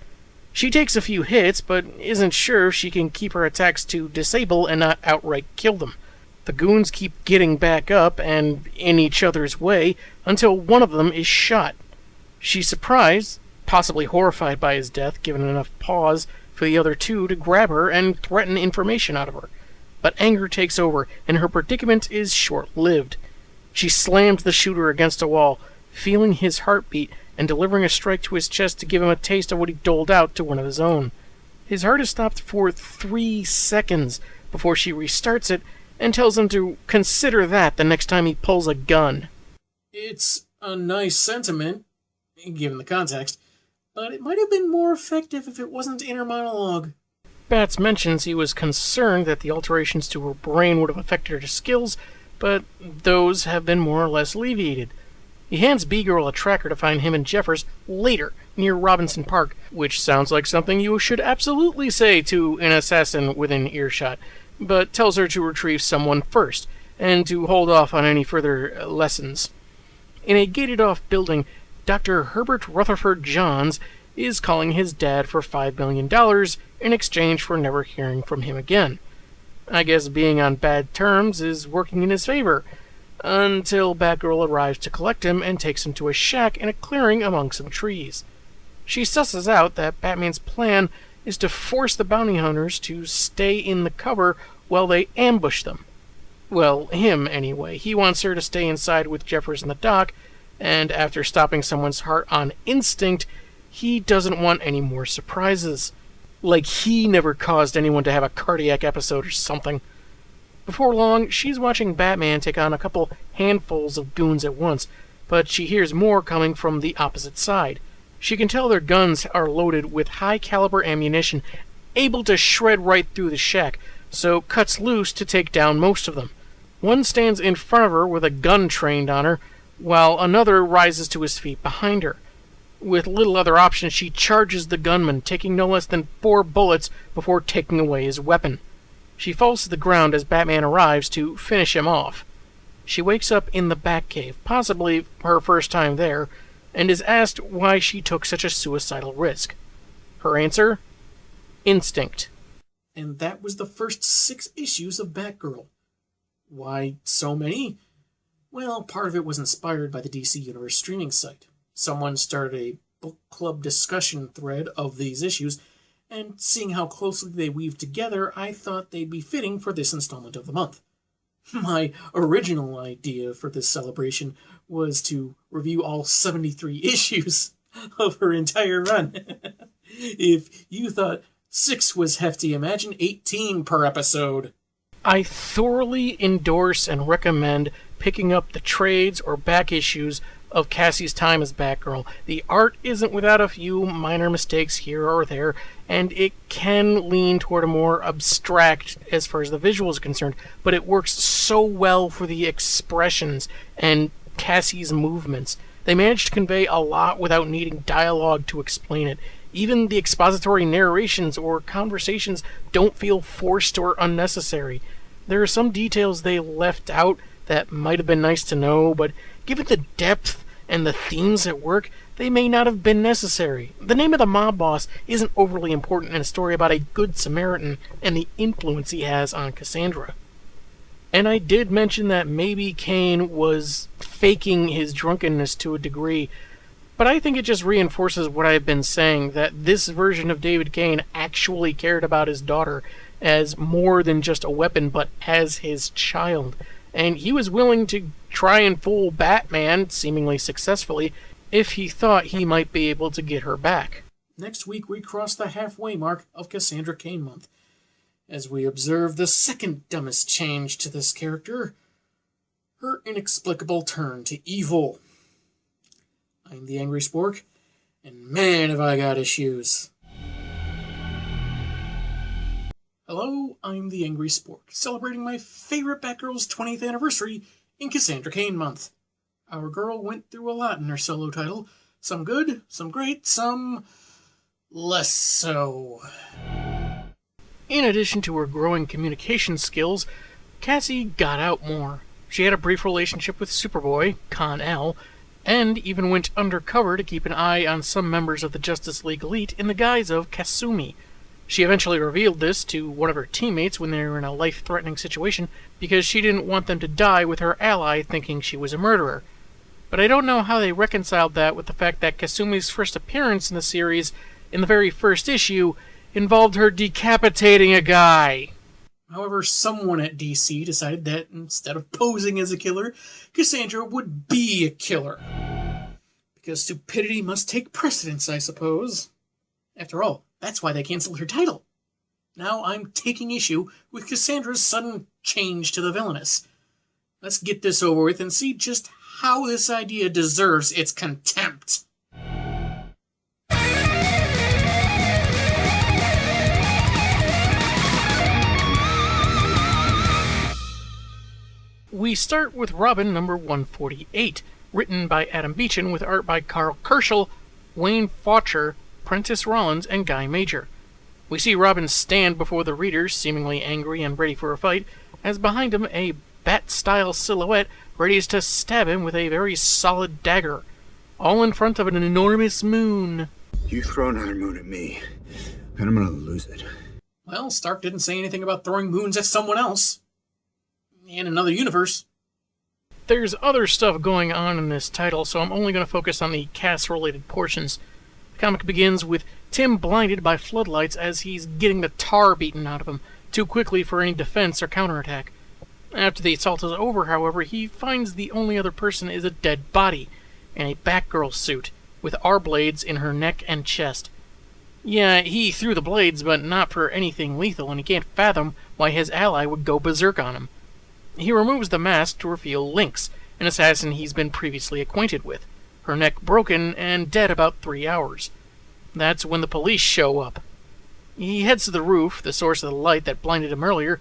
She takes a few hits, but isn't sure she can keep her attacks to disable and not outright kill them. The goons keep getting back up and in each other's way until one of them is shot. She's surprised, possibly horrified by his death, given enough pause for the other two to grab her and threaten information out of her. But anger takes over, and her predicament is short-lived. She slams the shooter against a wall, feeling his heartbeat and delivering a strike to his chest to give him a taste of what he doled out to one of his own. His heart is stopped for 3 seconds before she restarts it and tells him to consider that the next time he pulls a gun. It's a nice sentiment, given the context, but it might have been more effective if it wasn't inner monologue. Bats mentions he was concerned that the alterations to her brain would have affected her skills, but those have been more or less alleviated. He hands B-Girl a tracker to find him and Jeffers later, near Robinson Park, which sounds like something you should absolutely say to an assassin within earshot, but tells her to retrieve someone first, and to hold off on any further lessons. In a gated-off building, Dr. Herbert Rutherford Johns is calling his dad for $5 million in exchange for never hearing from him again. I guess being on bad terms is working in his favor, until Batgirl arrives to collect him and takes him to a shack in a clearing among some trees. She susses out that Batman's plan is to force the bounty hunters to stay in the cover while they ambush them. Well, him anyway. He wants her to stay inside with Jeffers in the dock, and after stopping someone's heart on instinct, he doesn't want any more surprises. Like he never caused anyone to have a cardiac episode or something. Before long, she's watching Batman take on a couple handfuls of goons at once, but she hears more coming from the opposite side. She can tell their guns are loaded with high-caliber ammunition, able to shred right through the shack, so cuts loose to take down most of them. One stands in front of her with a gun trained on her, while another rises to his feet behind her. With little other option, she charges the gunman, taking no less than 4 bullets before taking away his weapon. She falls to the ground as Batman arrives to finish him off. She wakes up in the Batcave, possibly her first time there, and is asked why she took such a suicidal risk. Her answer? Instinct. And that was the first 6 issues of Batgirl. Why so many? Well, part of it was inspired by the DC Universe streaming site. Someone started a book club discussion thread of these issues, and seeing how closely they weave together, I thought they'd be fitting for this installment of the month. My original idea for this celebration was to review all 73 issues of her entire run. If you thought 6 was hefty, imagine 18 per episode. I thoroughly endorse and recommend picking up the trades or back issues of Cassie's time as Batgirl. The art isn't without a few minor mistakes here or there, and it can lean toward a more abstract as far as the visuals are concerned, but it works so well for the expressions and Cassie's movements. They manage to convey a lot without needing dialogue to explain it. Even the expository narrations or conversations don't feel forced or unnecessary. There are some details they left out that might have been nice to know, but given the depth and the themes at work, they may not have been necessary. The name of the mob boss isn't overly important in a story about a good Samaritan and the influence he has on Cassandra. And I did mention that maybe Cain was faking his drunkenness to a degree, but I think it just reinforces what I've been saying, that this version of David Cain actually cared about his daughter as more than just a weapon, but as his child. And he was willing to try and fool Batman, seemingly successfully, if he thought he might be able to get her back. Next week we cross the halfway mark of Cassandra Cain month, as we observe the second dumbest change to this character, her inexplicable turn to evil. I'm the Angry Spork, and man have I got issues. Hello, I'm the Angry Spork, celebrating my favorite Batgirl's 20th anniversary in Cassandra Cain month. Our girl went through a lot in her solo title, some good, some great, some less so. In addition to her growing communication skills, Cassie got out more. She had a brief relationship with Superboy, Con-El, and even went undercover to keep an eye on some members of the Justice League elite in the guise of Kasumi. She eventually revealed this to one of her teammates when they were in a life-threatening situation because she didn't want them to die with her ally thinking she was a murderer. But I don't know how they reconciled that with the fact that Kasumi's first appearance in the series, in the very first issue, involved her decapitating a guy. However, someone at DC decided that instead of posing as a killer, Cassandra would be a killer. Because stupidity must take precedence, I suppose. After all, that's why they canceled her title. Now I'm taking issue with Cassandra's sudden change to the villainous. Let's get this over with and see just how this idea deserves its contempt. We start with Robin number 148, written by Adam Beechin with art by Carl Kerschel, Wayne Faucher, Prentice Rollins, and Guy Major. We see Robin stand before the readers, seemingly angry and ready for a fight, as behind him a bat-style silhouette readies to stab him with a very solid dagger, all in front of an enormous moon. You throw another moon at me, and I'm gonna lose it. Well, Stark didn't say anything about throwing moons at someone else. In another universe. There's other stuff going on in this title, so I'm only going to focus on the cast-related portions. The comic begins with Tim blinded by floodlights as he's getting the tar beaten out of him, too quickly for any defense or counterattack. After the assault is over, however, he finds the only other person is a dead body, in a Batgirl suit, with R-blades in her neck and chest. Yeah, he threw the blades, but not for anything lethal, and he can't fathom why his ally would go berserk on him. He removes the mask to reveal Lynx, an assassin he's been previously acquainted with, her neck broken and dead about 3 hours. That's when the police show up. He heads to the roof, the source of the light that blinded him earlier,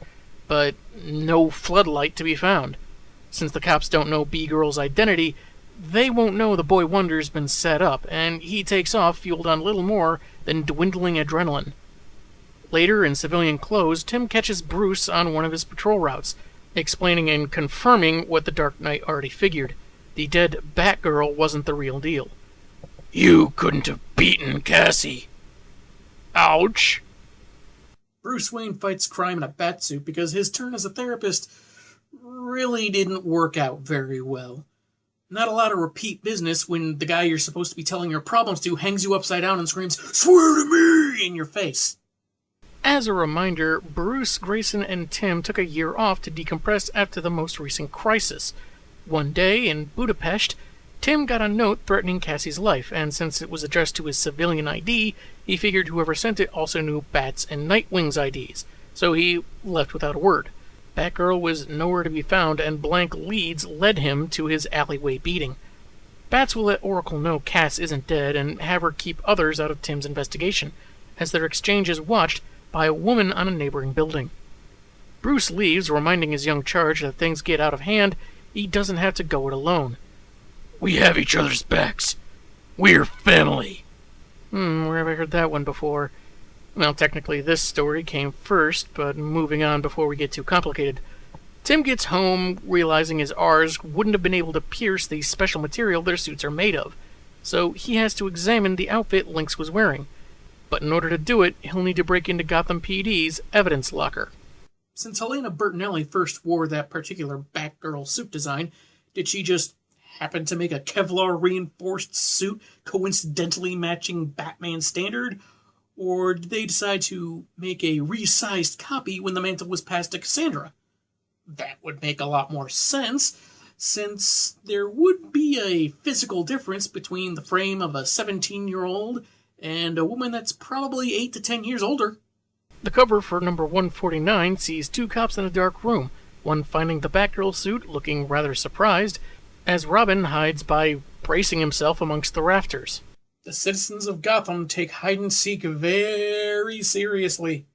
but no floodlight to be found. Since the cops don't know B-Girl's identity, they won't know the Boy Wonder's been set up, and he takes off fueled on little more than dwindling adrenaline. Later, in civilian clothes, Tim catches Bruce on one of his patrol routes, explaining and confirming what the Dark Knight already figured. The dead Batgirl wasn't the real deal. "You couldn't have beaten Cassie." Ouch. Bruce Wayne fights crime in a bat suit because his turn as a therapist really didn't work out very well. Not a lot of repeat business when the guy you're supposed to be telling your problems to hangs you upside down and screams, "Swear to me!" in your face. As a reminder, Bruce, Grayson, and Tim took a year off to decompress after the most recent crisis. One day, in Budapest, Tim got a note threatening Cassie's life, and since it was addressed to his civilian ID, he figured whoever sent it also knew Bat's and Nightwing's IDs, so he left without a word. Batgirl was nowhere to be found, and blank leads led him to his alleyway beating. Bats will let Oracle know Cass isn't dead and have her keep others out of Tim's investigation, as their exchange is watched by a woman on a neighboring building. Bruce leaves, reminding his young charge that if things get out of hand, he doesn't have to go it alone. We have each other's backs. We're family. Where have I heard that one before? Well, technically this story came first, but moving on before we get too complicated. Tim gets home, realizing his R's wouldn't have been able to pierce the special material their suits are made of, so he has to examine the outfit Lynx was wearing. But in order to do it, he'll need to break into Gotham PD's evidence locker. Since Helena Bertinelli first wore that particular Batgirl suit design, did she just happen to make a Kevlar-reinforced suit coincidentally matching Batman's standard? Or did they decide to make a resized copy when the mantle was passed to Cassandra? That would make a lot more sense, since there would be a physical difference between the frame of a 17-year-old and a woman that's probably 8 to 10 years older. The cover for number 149 sees two cops in a dark room, one finding the Batgirl suit, looking rather surprised, as Robin hides by bracing himself amongst the rafters. The citizens of Gotham take hide-and-seek very seriously.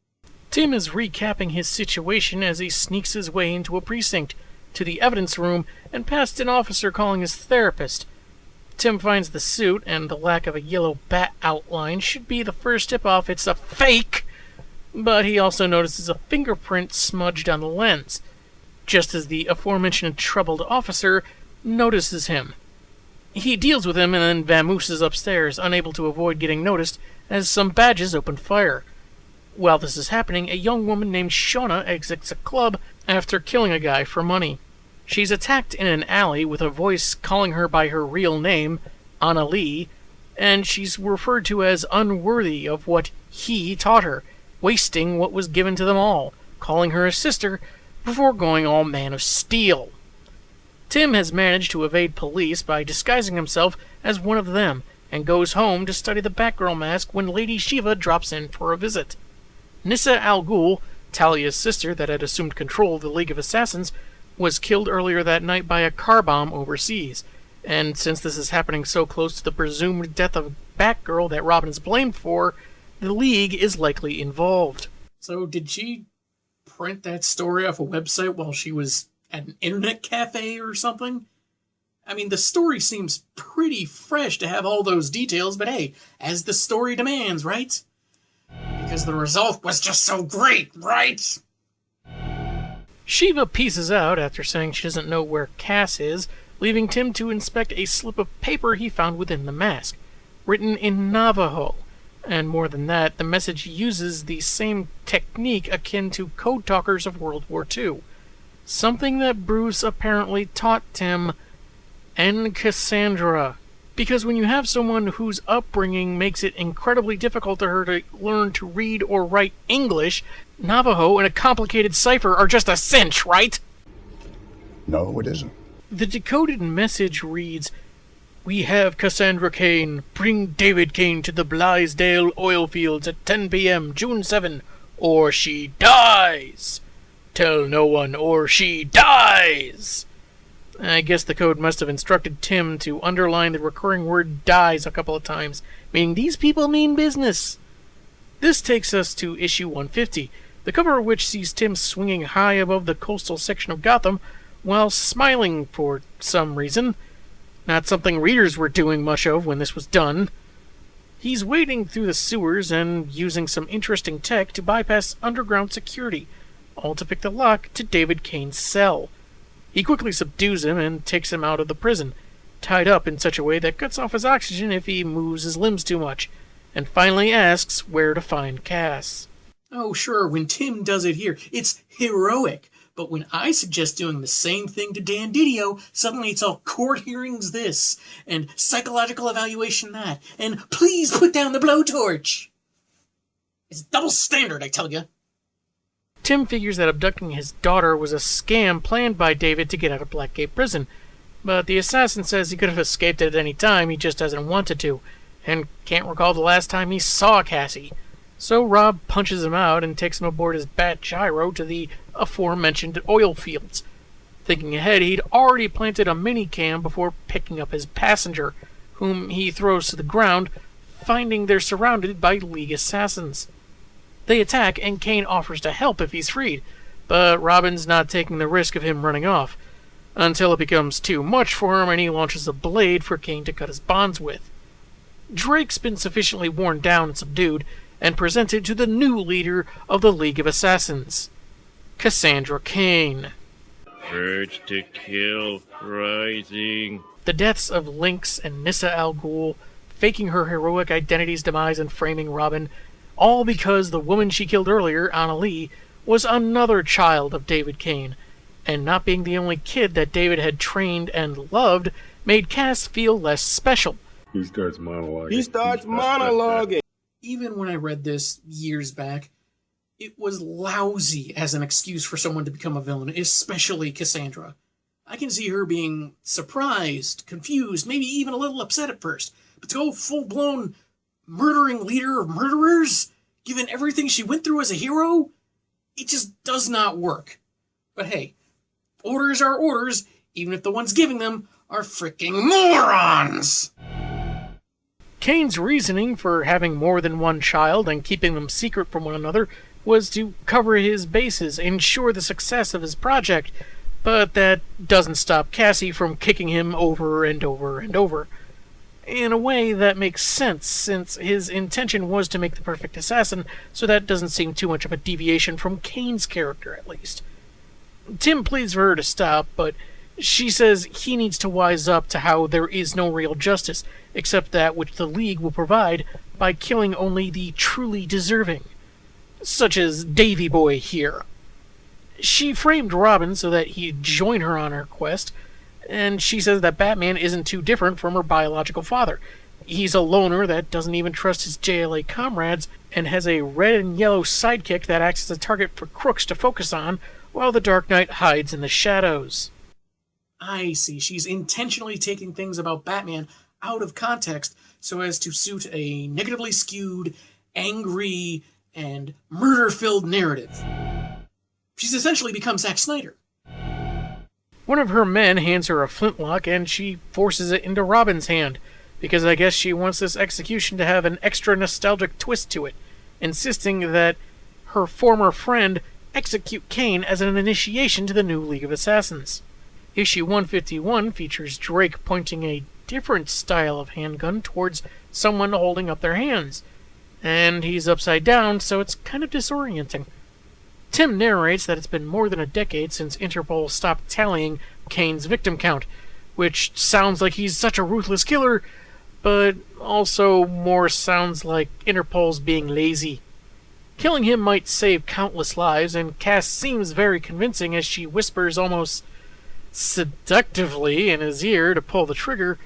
Tim is recapping his situation as he sneaks his way into a precinct, to the evidence room, and past an officer calling his therapist. Tim finds the suit, and the lack of a yellow bat outline should be the first tip-off it's a fake, but he also notices a fingerprint smudged on the lens, just as the aforementioned troubled officer notices him. He deals with him and then vamooses upstairs, unable to avoid getting noticed, as some badges open fire. While this is happening, a young woman named Shauna exits a club after killing a guy for money. She's attacked in an alley with a voice calling her by her real name, Anna Lee, and she's referred to as unworthy of what he taught her, wasting what was given to them all, calling her a sister, before going all Man of Steel. Tim has managed to evade police by disguising himself as one of them, and goes home to study the Batgirl mask when Lady Shiva drops in for a visit. Nissa Al Ghul, Talia's sister that had assumed control of the League of Assassins, was killed earlier that night by a car bomb overseas, and since this is happening so close to the presumed death of Batgirl that Robin is blamed for, the League is likely involved. So did she print that story off a website while she was at an internet cafe or something? I mean, the story seems pretty fresh to have all those details, but hey, as the story demands, right? Because the result was just so great, right? Shiva pieces out after saying she doesn't know where Cass is, leaving Tim to inspect a slip of paper he found within the mask, written in Navajo. And more than that, the message uses the same technique akin to code talkers of World War II. Something that Bruce apparently taught Tim and Cassandra. Because when you have someone whose upbringing makes it incredibly difficult for her to learn to read or write English, Navajo and a complicated cipher are just a cinch, right? No, it isn't. The decoded message reads, "We have Cassandra Cain. Bring David Cain to the Blithedale oil fields at 10 p.m. June 7, or she dies. Tell no one, or she dies." I guess the code must have instructed Tim to underline the recurring word dies a couple of times, meaning these people mean business. This takes us to issue 150, the cover of which sees Tim swinging high above the coastal section of Gotham while smiling for some reason. Not something readers were doing much of when this was done. He's wading through the sewers and using some interesting tech to bypass underground security, all to pick the lock to David Cain's cell. He quickly subdues him and takes him out of the prison, tied up in such a way that cuts off his oxygen if he moves his limbs too much. and finally asks where to find Cass. Oh, sure, when Tim does it here, it's heroic. But when I suggest doing the same thing to Dan Didio, suddenly it's all court hearings this, and psychological evaluation that, and please put down the blowtorch. It's double standard, I tell you. Tim figures that abducting his daughter was a scam planned by David to get out of Blackgate Prison, but the assassin says he could have escaped at any time, he just hasn't wanted to, and can't recall the last time he saw Cassie. So Rob punches him out and takes him aboard his Bat Gyro to the aforementioned oil fields. Thinking ahead, he'd already planted a minicam before picking up his passenger, whom he throws to the ground, finding they're surrounded by League assassins. They attack, and Cain offers to help if he's freed, but Robin's not taking the risk of him running off, until it becomes too much for him and he launches a blade for Cain to cut his bonds with. Drake's been sufficiently worn down and subdued, and presented to the new leader of the League of Assassins, Cassandra Cain. Urge to kill rising. The deaths of Lynx and Nissa Al Ghul, faking her heroic identity's demise and framing Robin, all because the woman she killed earlier, Anna Lee, was another child of David Cain, and not being the only kid that David had trained and loved made Cass feel less special. He starts monologuing. Even when I read this years back, it was lousy as an excuse for someone to become a villain, especially Cassandra. I can see her being surprised, confused, maybe even a little upset at first, but to go full-blown murdering leader of murderers, given everything she went through as a hero, it just does not work. But hey, orders are orders, even if the ones giving them are freaking morons! Cain's reasoning for having more than one child and keeping them secret from one another was to cover his bases, ensure the success of his project, but that doesn't stop Cassie from kicking him over and over and over. In a way, that makes sense, since his intention was to make the perfect assassin, so that doesn't seem too much of a deviation from Cain's character, at least. Tim pleads for her to stop, but she says he needs to wise up to how there is no real justice, except that which the League will provide by killing only the truly deserving, such as Davy Boy here. She framed Robin so that he'd join her on her quest, and she says that Batman isn't too different from her biological father. He's a loner that doesn't even trust his JLA comrades, and has a red and yellow sidekick that acts as a target for crooks to focus on, while the Dark Knight hides in the shadows. I see. She's intentionally taking things about Batman out of context so as to suit a negatively skewed, angry, and murder-filled narrative. She's essentially become Zack Snyder. One of her men hands her a flintlock, and she forces it into Robin's hand, because I guess she wants this execution to have an extra nostalgic twist to it, insisting that her former friend execute Cain as an initiation to the new League of Assassins. Issue 151 features Drake pointing a different style of handgun towards someone holding up their hands, and he's upside down, so it's kind of disorienting. Tim narrates that it's been more than a decade since Interpol stopped tallying Cain's victim count, which sounds like he's such a ruthless killer, but also more sounds like Interpol's being lazy. Killing him might save countless lives, and Cass seems very convincing as she whispers almost seductively in his ear to pull the trigger,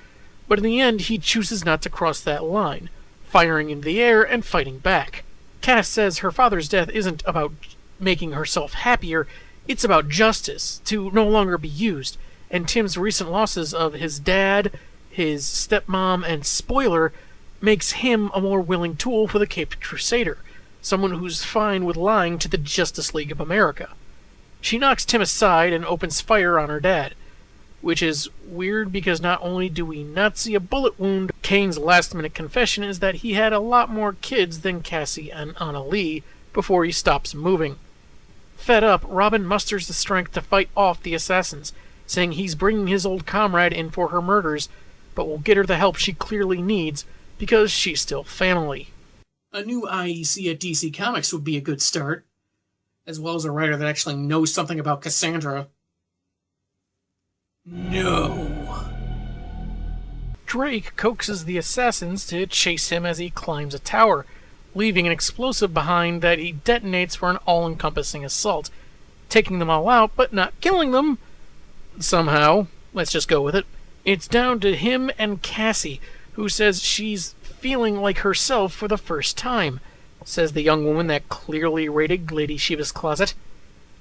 but in the end he chooses not to cross that line, firing into the air and fighting back. Cass says her father's death isn't about making herself happier, it's about justice, to no longer be used, and Tim's recent losses of his dad, his stepmom, and Spoiler makes him a more willing tool for the Caped Crusader, someone who's fine with lying to the Justice League of America. She knocks Tim aside and opens fire on her dad, which is weird because not only do we not see a bullet wound, Cain's last-minute confession is that he had a lot more kids than Cassie and Anna Lee before he stops moving. Fed up, Robin musters the strength to fight off the assassins, saying he's bringing his old comrade in for her murders, but will get her the help she clearly needs because she's still family. A new IEC at DC Comics would be a good start, as well as a writer that actually knows something about Cassandra. No. Drake coaxes the assassins to chase him as he climbs a tower, leaving an explosive behind that he detonates for an all-encompassing assault, taking them all out but not killing them. Somehow, let's just go with it. It's down to him and Cassie, who says she's feeling like herself for the first time, says the young woman that clearly raided Lady Shiva's closet.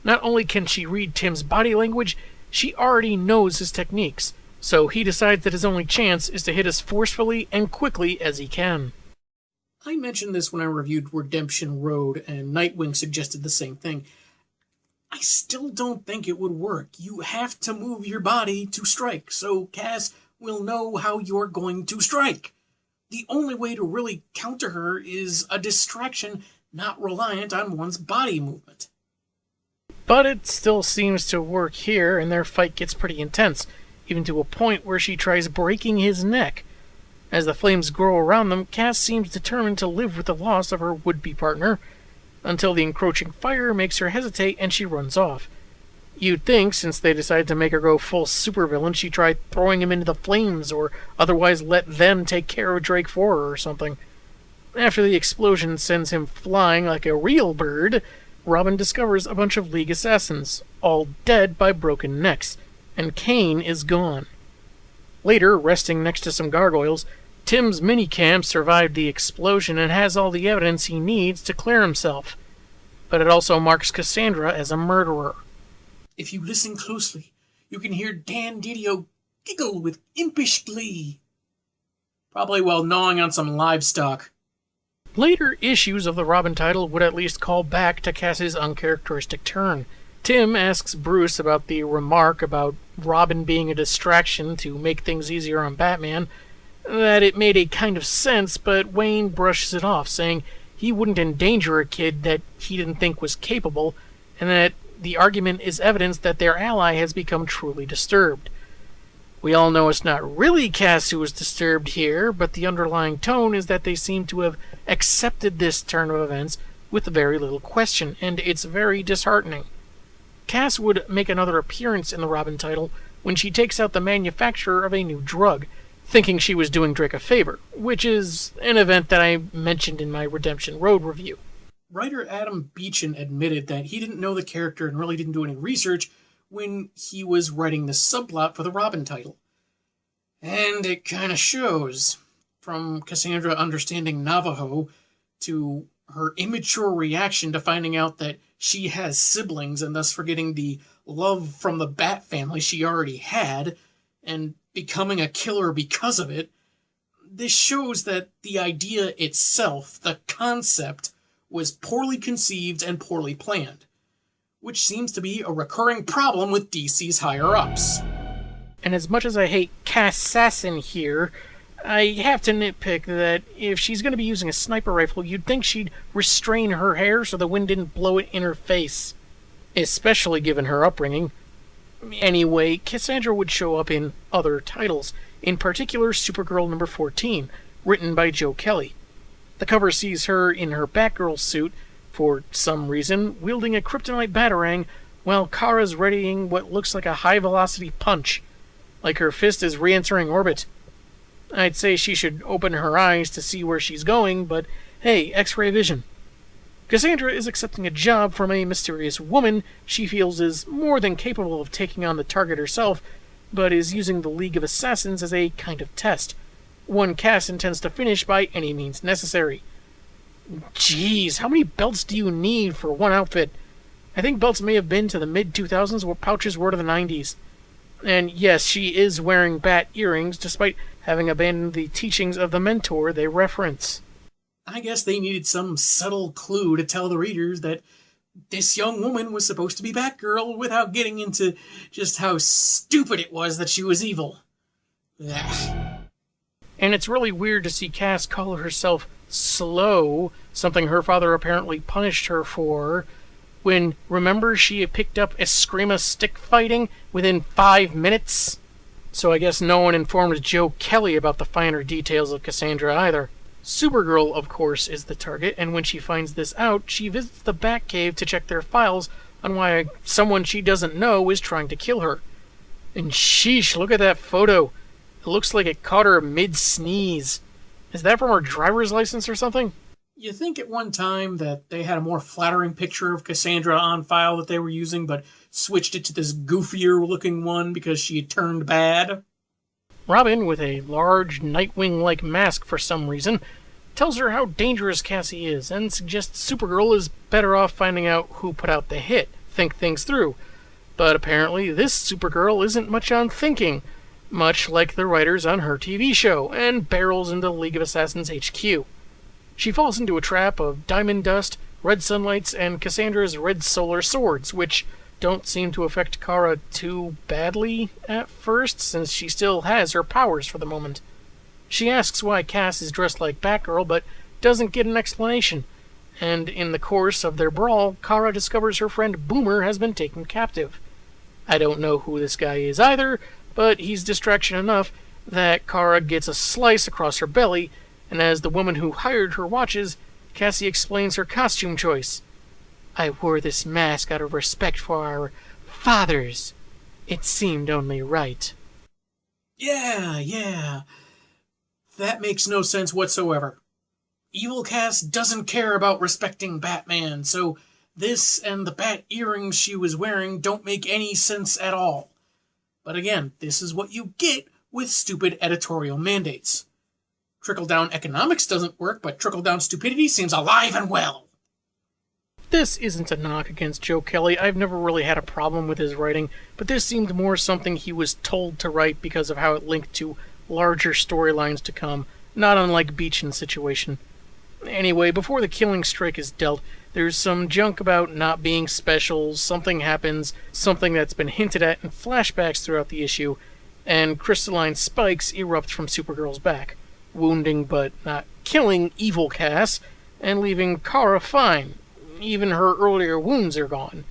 Not only can she read Tim's body language, she already knows his techniques, so he decides that his only chance is to hit as forcefully and quickly as he can. I mentioned this when I reviewed Redemption Road, and Nightwing suggested the same thing. I still don't think it would work. You have to move your body to strike, so Cass will know how you're going to strike. The only way to really counter her is a distraction not reliant on one's body movement. But it still seems to work here, and their fight gets pretty intense, even to a point where she tries breaking his neck. As the flames grow around them, Cass seems determined to live with the loss of her would-be partner, until the encroaching fire makes her hesitate and she runs off. You'd think, since they decided to make her go full supervillain, she'd try throwing him into the flames, or otherwise let them take care of Drake for her or something. After the explosion sends him flying like a real bird, Robin discovers a bunch of League assassins, all dead by broken necks, and Cain is gone. Later, resting next to some gargoyles, Tim's minicam survived the explosion and has all the evidence he needs to clear himself. But it also marks Cassandra as a murderer. If you listen closely, you can hear Dan Didio giggle with impish glee. Probably while gnawing on some livestock. Later issues of the Robin title would at least call back to Cass's uncharacteristic turn. Tim asks Bruce about the remark about Robin being a distraction to make things easier on Batman, that it made a kind of sense, but Wayne brushes it off, saying he wouldn't endanger a kid that he didn't think was capable, and that the argument is evidence that their ally has become truly disturbed. We all know it's not really Cass who is disturbed here, but the underlying tone is that they seem to have accepted this turn of events with very little question, and it's very disheartening. Cass would make another appearance in the Robin title when she takes out the manufacturer of a new drug, thinking she was doing Drake a favor, which is an event that I mentioned in my Redemption Road review. Writer Adam Beechin admitted that he didn't know the character and really didn't do any research when he was writing the subplot for the Robin title. And it kind of shows. From Cassandra understanding Navajo to her immature reaction to finding out that she has siblings and thus forgetting the love from the Bat family she already had and becoming a killer because of it, this shows that the idea itself, the concept, was poorly conceived and poorly planned, which seems to be a recurring problem with DC's higher-ups. And as much as I hate Cassassin here, I have to nitpick that if she's going to be using a sniper rifle, you'd think she'd restrain her hair so the wind didn't blow it in her face, especially given her upbringing. Anyway, Cassandra would show up in other titles, in particular Supergirl number 14, written by Joe Kelly. The cover sees her in her Batgirl suit, for some reason, wielding a kryptonite batarang, while Kara's readying what looks like a high-velocity punch, like her fist is re-entering orbit. I'd say she should open her eyes to see where she's going, but hey, X-ray vision. Cassandra is accepting a job from a mysterious woman she feels is more than capable of taking on the target herself, but is using the League of Assassins as a kind of test, one Cass intends to finish by any means necessary. Jeez, how many belts do you need for one outfit? I think belts may have been to the mid-2000s what pouches were to the 90s. And yes, she is wearing bat earrings, despite having abandoned the teachings of the mentor they reference. I guess they needed some subtle clue to tell the readers that this young woman was supposed to be Batgirl without getting into just how stupid it was that she was evil. Ugh. And it's really weird to see Cass call herself slow, something her father apparently punished her for, when, remember, she had picked up Eskrima stick fighting within 5 minutes? So I guess no one informed Joe Kelly about the finer details of Cassandra either. Supergirl, of course, is the target, and when she finds this out, she visits the Batcave to check their files on why someone she doesn't know is trying to kill her. And sheesh, look at that photo. It looks like it caught her mid-sneeze. Is that from her driver's license or something? You think at one time that they had a more flattering picture of Cassandra on file that they were using, but switched it to this goofier-looking one because she had turned bad? Robin, with a large Nightwing-like mask for some reason, tells her how dangerous Cassie is and suggests Supergirl is better off finding out who put out the hit, think things through. But apparently this Supergirl isn't much on thinking, much like the writers on her TV show, and barrels into League of Assassins HQ. She falls into a trap of diamond dust, red sunlights, and Cassandra's red solar swords, which don't seem to affect Kara too badly at first, since she still has her powers for the moment. She asks why Cass is dressed like Batgirl, but doesn't get an explanation, and in the course of their brawl, Kara discovers her friend Boomer has been taken captive. I don't know who this guy is either, but he's distraction enough that Kara gets a slice across her belly, and as the woman who hired her watches, Cassie explains her costume choice. I wore this mask out of respect for our fathers. It seemed only right. Yeah. That makes no sense whatsoever. Evil Cass doesn't care about respecting Batman, so this and the bat earrings she was wearing don't make any sense at all. But again, this is what you get with stupid editorial mandates. Trickle-down economics doesn't work, but trickle-down stupidity seems alive and well. This isn't a knock against Joe Kelly. I've never really had a problem with his writing, but this seemed more something he was told to write because of how it linked to larger storylines to come, not unlike Beecham's situation. Anyway, before the killing strike is dealt, there's some junk about not being special, something happens, something that's been hinted at in flashbacks throughout the issue, and crystalline spikes erupt from Supergirl's back, wounding but not killing evil Cass, and leaving Kara fine. Even her earlier wounds are gone.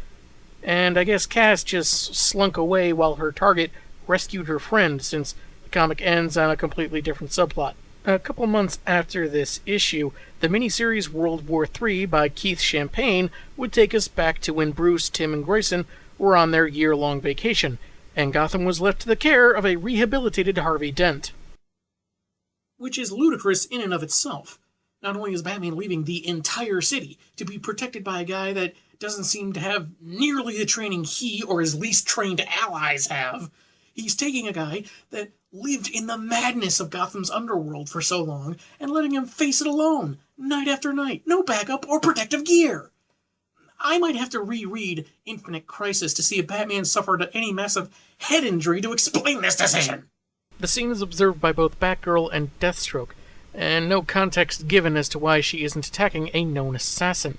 And I guess Cass just slunk away while her target rescued her friend, since the comic ends on a completely different subplot. A couple months after this issue, the miniseries World War III by Keith Champagne would take us back to when Bruce, Tim, and Grayson were on their year-long vacation, and Gotham was left to the care of a rehabilitated Harvey Dent. Which is ludicrous in and of itself. Not only is Batman leaving the entire city to be protected by a guy that doesn't seem to have nearly the training he or his least trained allies have, he's taking a guy that lived in the madness of Gotham's underworld for so long and letting him face it alone, night after night, no backup or protective gear. I might have to reread Infinite Crisis to see if Batman suffered any massive head injury to explain this decision. The scene is observed by both Batgirl and Deathstroke, and no context given as to why she isn't attacking a known assassin.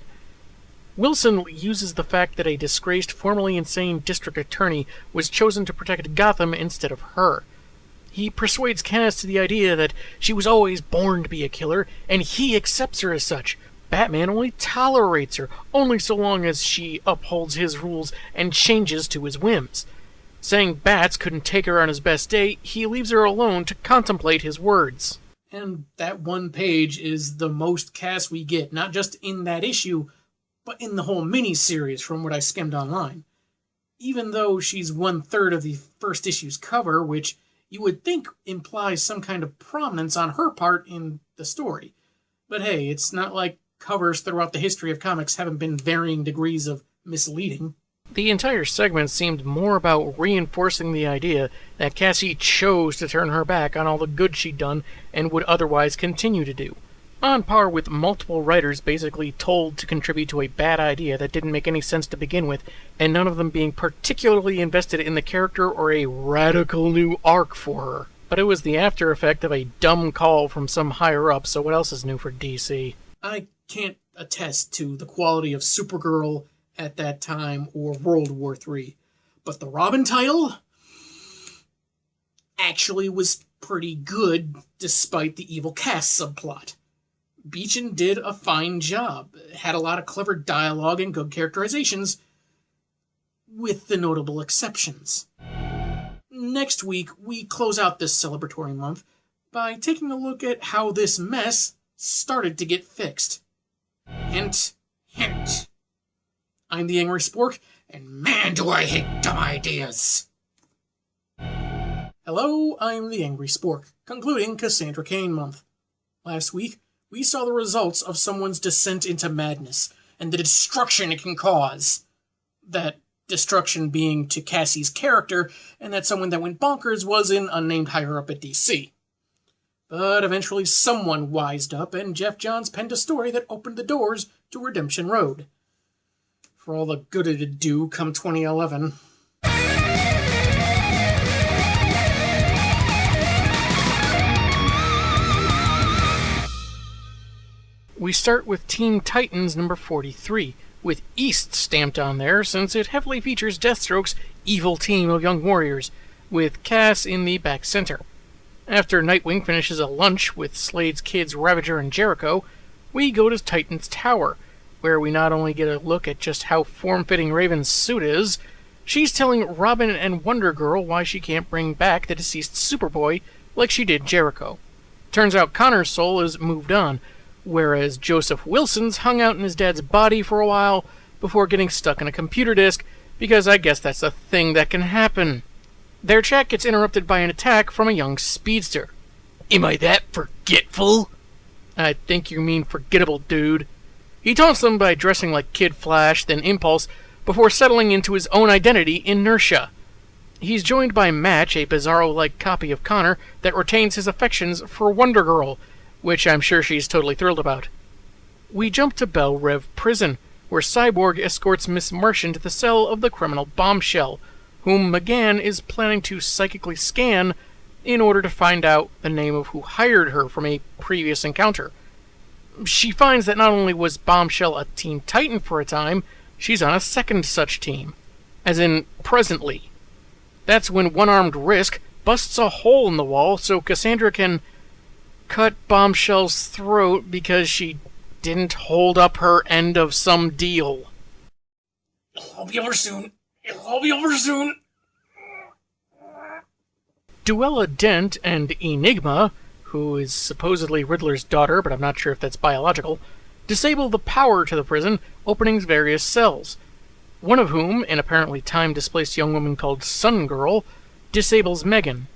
Wilson uses the fact that a disgraced, formerly insane district attorney was chosen to protect Gotham instead of her. He persuades Cass to the idea that she was always born to be a killer, and he accepts her as such. Batman only tolerates her, only so long as she upholds his rules and changes to his whims. Saying Bats couldn't take her on his best day, he leaves her alone to contemplate his words. And that one page is the most Cass we get, not just in that issue, but in the whole mini-series from what I skimmed online. Even though she's 1/3 of the first issue's cover, which you would think implies some kind of prominence on her part in the story. But hey, it's not like covers throughout the history of comics haven't been varying degrees of misleading. The entire segment seemed more about reinforcing the idea that Cassie chose to turn her back on all the good she'd done and would otherwise continue to do. On par with multiple writers basically told to contribute to a bad idea that didn't make any sense to begin with, and none of them being particularly invested in the character or a radical new arc for her. But it was the after effect of a dumb call from some higher up, so what else is new for DC? I can't attest to the quality of Supergirl at that time or World War III, but the Robin title actually was pretty good despite the evil Cass subplot. Beechan did a fine job, had a lot of clever dialogue and good characterizations, with the notable exceptions. Next week, we close out this celebratory month by taking a look at how this mess started to get fixed. Hint, hint. I'm the Angry Spork, and man do I hate dumb ideas. Hello, I'm the Angry Spork, concluding Cassandra Cain month. Last week, we saw the results of someone's descent into madness, and the destruction it can cause. That destruction being to Cassie's character, and that someone that went bonkers was an unnamed higher-up at DC. But eventually someone wised up, and Jeff Johns penned a story that opened the doors to Redemption Road. For all the good it'd do come 2011. We start with Teen Titans number 43, with East stamped on there since it heavily features Deathstroke's evil team of young warriors, with Cass in the back center. After Nightwing finishes a lunch with Slade's kids Ravager and Jericho, we go to Titan's Tower, where we not only get a look at just how form-fitting Raven's suit is, she's telling Robin and Wonder Girl why she can't bring back the deceased Superboy like she did Jericho. Turns out Connor's soul is moved on, whereas Joseph Wilson's hung out in his dad's body for a while before getting stuck in a computer disk, because I guess that's a thing that can happen. Their chat gets interrupted by an attack from a young speedster. Am I that forgetful? I think you mean forgettable, dude. He taunts them by dressing like Kid Flash, then Impulse, before settling into his own identity, Inertia. He's joined by Match, a Bizarro-like copy of Connor that retains his affections for Wonder Girl, which I'm sure she's totally thrilled about. We jump to Belle Rev Prison, where Cyborg escorts Miss Martian to the cell of the criminal Bombshell, whom McGann is planning to psychically scan in order to find out the name of who hired her from a previous encounter. She finds that not only was Bombshell a Teen Titan for a time, she's on a second such team. As in, presently. That's when One-Armed Risk busts a hole in the wall so Cassandra can cut Bombshell's throat because she didn't hold up her end of some deal. I'll be over soon. I'll be over soon. Duella Dent and Enigma, who is supposedly Riddler's daughter, but I'm not sure if that's biological, disable the power to the prison, opening various cells. One of whom, an apparently time-displaced young woman called Sun Girl, disables Megan.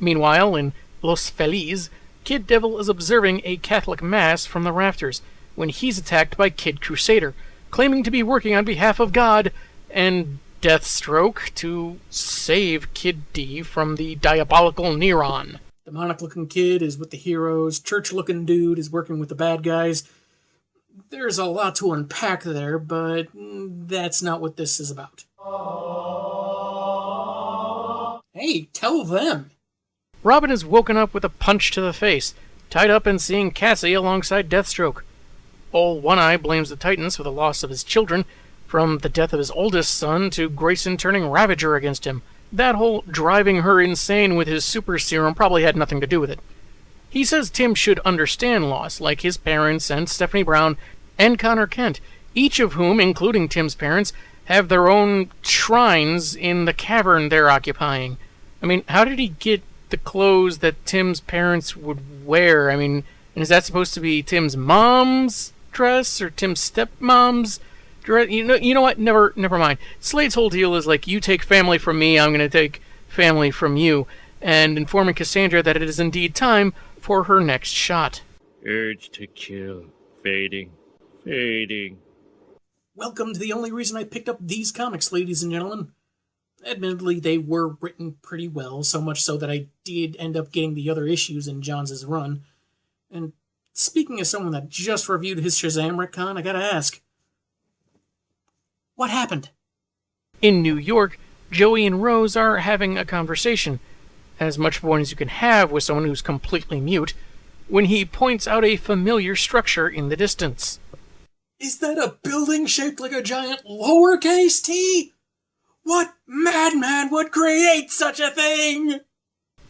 Meanwhile, in Los Feliz, Kid Devil is observing a Catholic Mass from the rafters when he's attacked by Kid Crusader, claiming to be working on behalf of God, and Deathstroke to save Kid D from the diabolical Neron. Demonic-looking kid is with the heroes, church-looking dude is working with the bad guys. There's a lot to unpack there, but that's not what this is about. Hey, tell them! Robin is woken up with a punch to the face, tied up and seeing Cassie alongside Deathstroke. Old One-Eye blames the Titans for the loss of his children, from the death of his oldest son to Grayson turning Ravager against him. That whole driving her insane with his super serum probably had nothing to do with it. He says Tim should understand loss, like his parents and Stephanie Brown and Connor Kent, each of whom, including Tim's parents, have their own shrines in the cavern they're occupying. I mean, how did he get the clothes that Tim's parents would wear? I mean, and is that supposed to be Tim's mom's dress or Tim's stepmom's dress? You know what? Never mind. Slade's whole deal is like, you take family from me, I'm going to take family from you, and informing Cassandra that it is indeed time for her next shot. Urge to kill. Fading. Fading. Welcome to the only reason I picked up these comics, ladies and gentlemen. Admittedly, they were written pretty well, so much so that I did end up getting the other issues in Johns' run. And speaking as someone that just reviewed his Shazam retcon, I gotta ask, what happened? In New York, Joey and Rose are having a conversation, as much of one as you can have with someone who's completely mute, when he points out a familiar structure in the distance. Is that a building shaped like a giant lowercase t? What madman would create such a thing?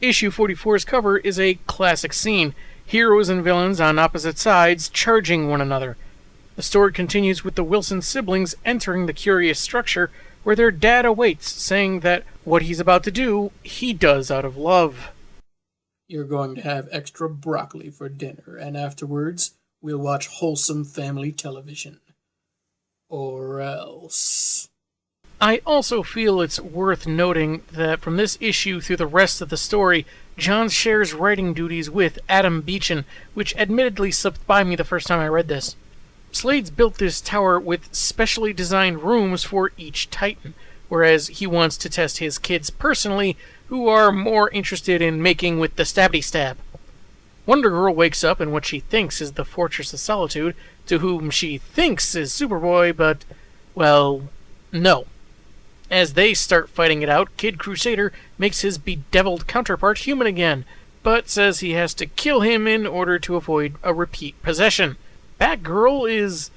Issue 44's cover is a classic scene, heroes and villains on opposite sides charging one another. The story continues with the Wilson siblings entering the curious structure where their dad awaits, saying that what he's about to do, he does out of love. You're going to have extra broccoli for dinner, and afterwards, we'll watch wholesome family television. Or else. I also feel it's worth noting that from this issue through the rest of the story, John shares writing duties with Adam Beechin, which admittedly slipped by me the first time I read this. Slade's built this tower with specially designed rooms for each Titan, whereas he wants to test his kids personally, who are more interested in making with the stabby stab. Wonder Girl wakes up in what she thinks is the Fortress of Solitude, to whom she thinks is Superboy, but, well, no. As they start fighting it out, Kid Crusader makes his bedeviled counterpart human again, but says he has to kill him in order to avoid a repeat possession. Batgirl is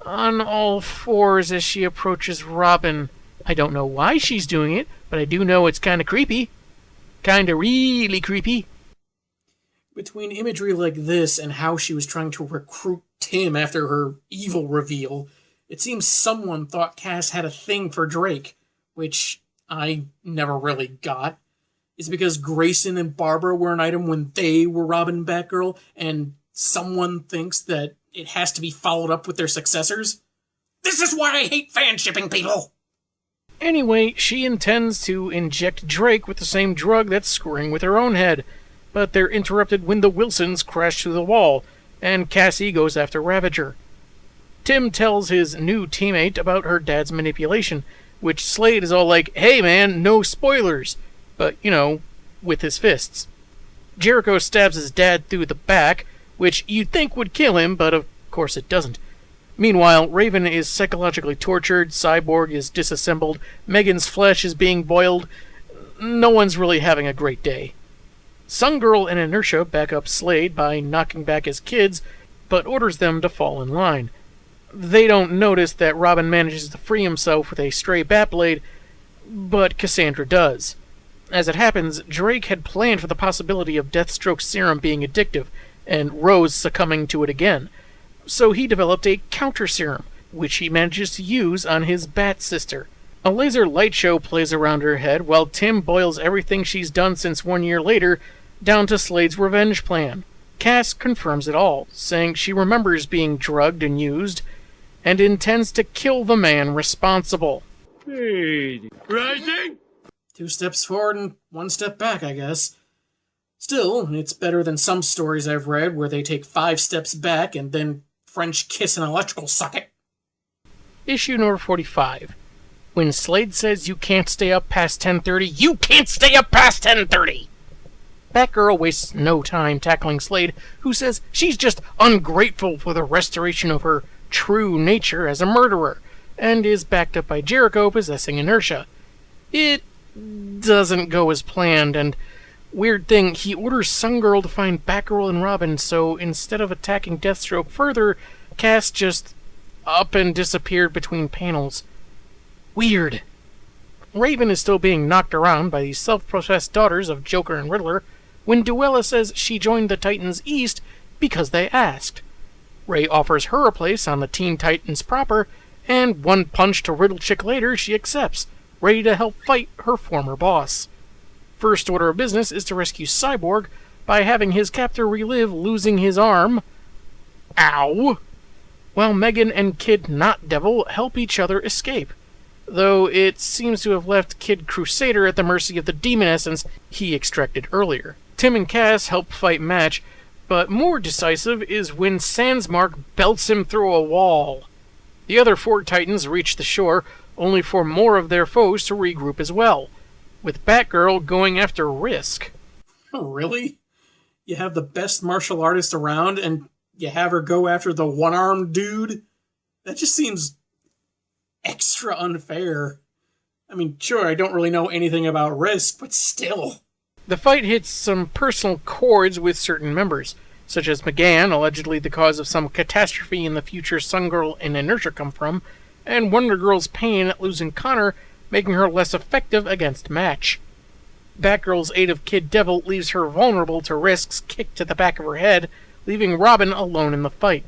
on all fours as she approaches Robin. I don't know why she's doing it, but I do know it's kinda creepy. Kinda really creepy. Between imagery like this and how she was trying to recruit Tim after her evil reveal, it seems someone thought Cass had a thing for Drake, which I never really got. Is it because Grayson and Barbara were an item when they were Robin and Batgirl, and someone thinks that it has to be followed up with their successors? This is why I hate fan-shipping people! Anyway, she intends to inject Drake with the same drug that's screwing with her own head, but they're interrupted when the Wilsons crash through the wall, and Cassie goes after Ravager. Tim tells his new teammate about her dad's manipulation, which Slade is all like, hey man, no spoilers, but, you know, with his fists. Jericho stabs his dad through the back, which you'd think would kill him, but of course it doesn't. Meanwhile, Raven is psychologically tortured, Cyborg is disassembled, Megan's flesh is being boiled. No one's really having a great day. Sungirl and Inertia back up Slade by knocking back his kids, but orders them to fall in line. They don't notice that Robin manages to free himself with a stray Batblade, but Cassandra does. As it happens, Drake had planned for the possibility of Deathstroke's serum being addictive, and Rose succumbing to it again. So he developed a counter serum, which he manages to use on his Bat sister. A laser light show plays around her head while Tim boils everything she's done since 1 year later down to Slade's revenge plan. Cass confirms it all, saying she remembers being drugged and used, and intends to kill the man responsible. Fading. Rising? 2 steps forward and 1 step back, I guess. Still, it's better than some stories I've read where they take 5 steps back and then French kiss an electrical socket. Issue number 45. When Slade says you can't stay up past 10:30, you can't stay up past 10:30! Batgirl wastes no time tackling Slade, who says she's just ungrateful for the restoration of her true nature as a murderer, and is backed up by Jericho possessing Inertia. It doesn't go as planned, and weird thing, he orders Sungirl to find Batgirl and Robin, so instead of attacking Deathstroke further, Cass just up and disappeared between panels. Weird. Raven is still being knocked around by the self-professed daughters of Joker and Riddler, when Duella says she joined the Titans East because they asked. Ray offers her a place on the Teen Titans proper, and 1 punch to Riddle Chick later she accepts, ready to help fight her former boss. First order of business is to rescue Cyborg by having his captor relive losing his arm. Ow! While Megan and Kid Not Devil help each other escape, though it seems to have left Kid Crusader at the mercy of the demon essence he extracted earlier. Tim and Cass help fight Match, but more decisive is when Sandsmark belts him through a wall. The other 4 Titans reach the shore, only for more of their foes to regroup as well, with Batgirl going after Risk. Oh, really? You have the best martial artist around, and you have her go after the one-armed dude? That just seems extra unfair. I mean, sure, I don't really know anything about Risk, but still. The fight hits some personal chords with certain members, such as McGann, allegedly the cause of some catastrophe in the future Sungirl and Inertia come from, and Wonder Girl's pain at losing Connor, making her less effective against Match. Batgirl's aid of Kid Devil leaves her vulnerable to Risk's kick to the back of her head, leaving Robin alone in the fight.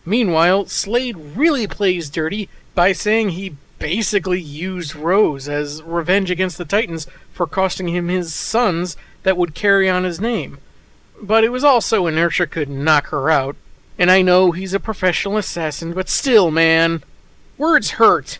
Meanwhile, Slade really plays dirty by saying he basically used Rose as revenge against the Titans for costing him his sons that would carry on his name. But it was also Inertia could knock her out. And I know he's a professional assassin, but still, man, words hurt.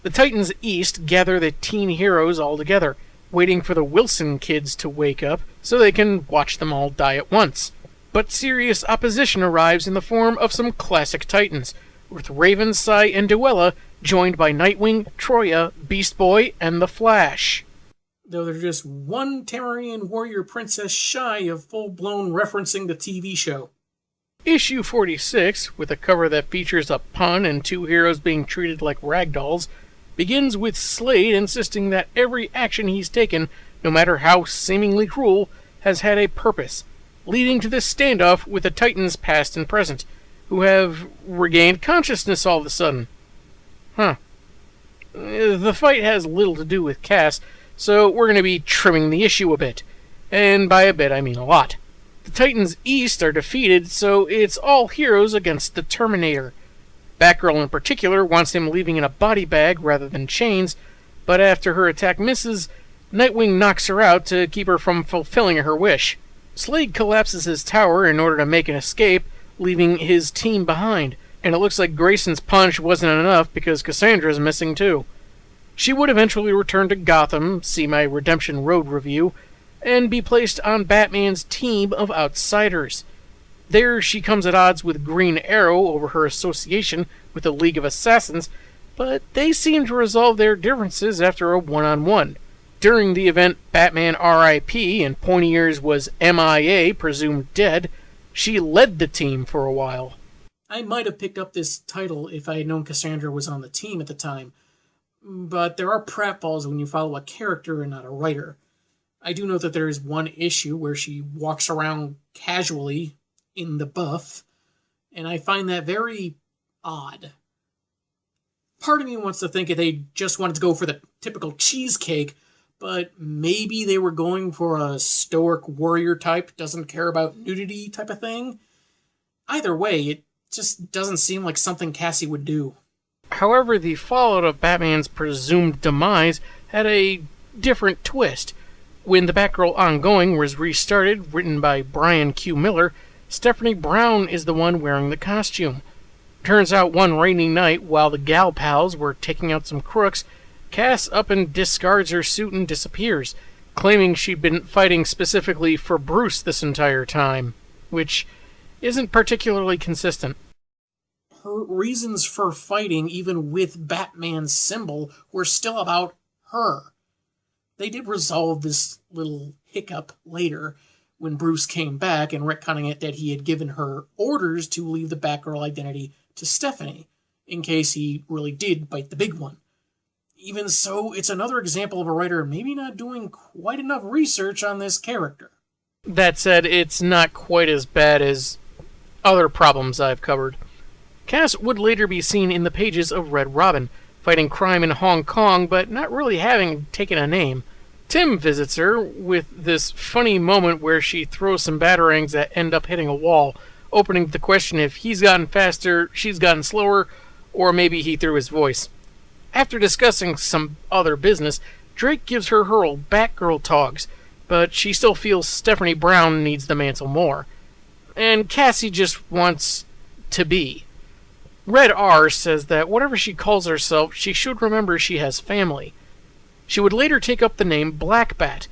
The Titans East gather the teen heroes all together, waiting for the Wilson kids to wake up so they can watch them all die at once. But serious opposition arrives in the form of some classic Titans, with Raven, Sai, and Duella joined by Nightwing, Troya, Beast Boy, and the Flash. Though they're just one Tamarian warrior princess shy of full-blown referencing the TV show. Issue 46, with a cover that features a pun and two heroes being treated like ragdolls, begins with Slade insisting that every action he's taken, no matter how seemingly cruel, has had a purpose, leading to this standoff with the Titans past and present, who have regained consciousness all of a sudden. The fight has little to do with Cass, so we're going to be trimming the issue a bit. And by a bit, I mean a lot. The Titans East are defeated, so it's all heroes against the Terminator. Batgirl in particular wants him leaving in a body bag rather than chains, but after her attack misses, Nightwing knocks her out to keep her from fulfilling her wish. Slade collapses his tower in order to make an escape, leaving his team behind, and it looks like Grayson's punch wasn't enough because Cassandra's missing too. She would eventually return to Gotham, see my Redemption Road review, and be placed on Batman's team of outsiders. There she comes at odds with Green Arrow over her association with the League of Assassins, but they seem to resolve their differences after a one-on-one. During the event Batman R.I.P. and Pointy Ears was MIA, presumed dead, she led the team for a while. I might have picked up this title if I had known Cassandra was on the team at the time, but there are pratfalls when you follow a character and not a writer. I do know that there is one issue where she walks around casually in the buff, and I find that very odd. Part of me wants to think that they just wanted to go for the typical cheesecake, but maybe they were going for a stoic warrior type, doesn't care about nudity type of thing. Either way, it just doesn't seem like something Cassie would do. However, the fallout of Batman's presumed demise had a different twist. When the Batgirl ongoing was restarted, written by Brian Q. Miller, Stephanie Brown is the one wearing the costume. Turns out one rainy night, while the gal pals were taking out some crooks, Cass up and discards her suit and disappears, claiming she'd been fighting specifically for Bruce this entire time, which isn't particularly consistent. Her reasons for fighting, even with Batman's symbol, were still about her. They did resolve this little hiccup later when Bruce came back and retconning it that he had given her orders to leave the Batgirl identity to Stephanie, in case he really did bite the big one. Even so, it's another example of a writer maybe not doing quite enough research on this character. That said, it's not quite as bad as other problems I've covered. Cass would later be seen in the pages of Red Robin, fighting crime in Hong Kong, but not really having taken a name. Tim visits her with this funny moment where she throws some batarangs that end up hitting a wall, opening the question if he's gotten faster, she's gotten slower, or maybe he threw his voice. After discussing some other business, Drake gives her old Batgirl togs, but she still feels Stephanie Brown needs the mantle more. And Cassie just wants to be. Red R says that whatever she calls herself, she should remember she has family. She would later take up the name Black Bat,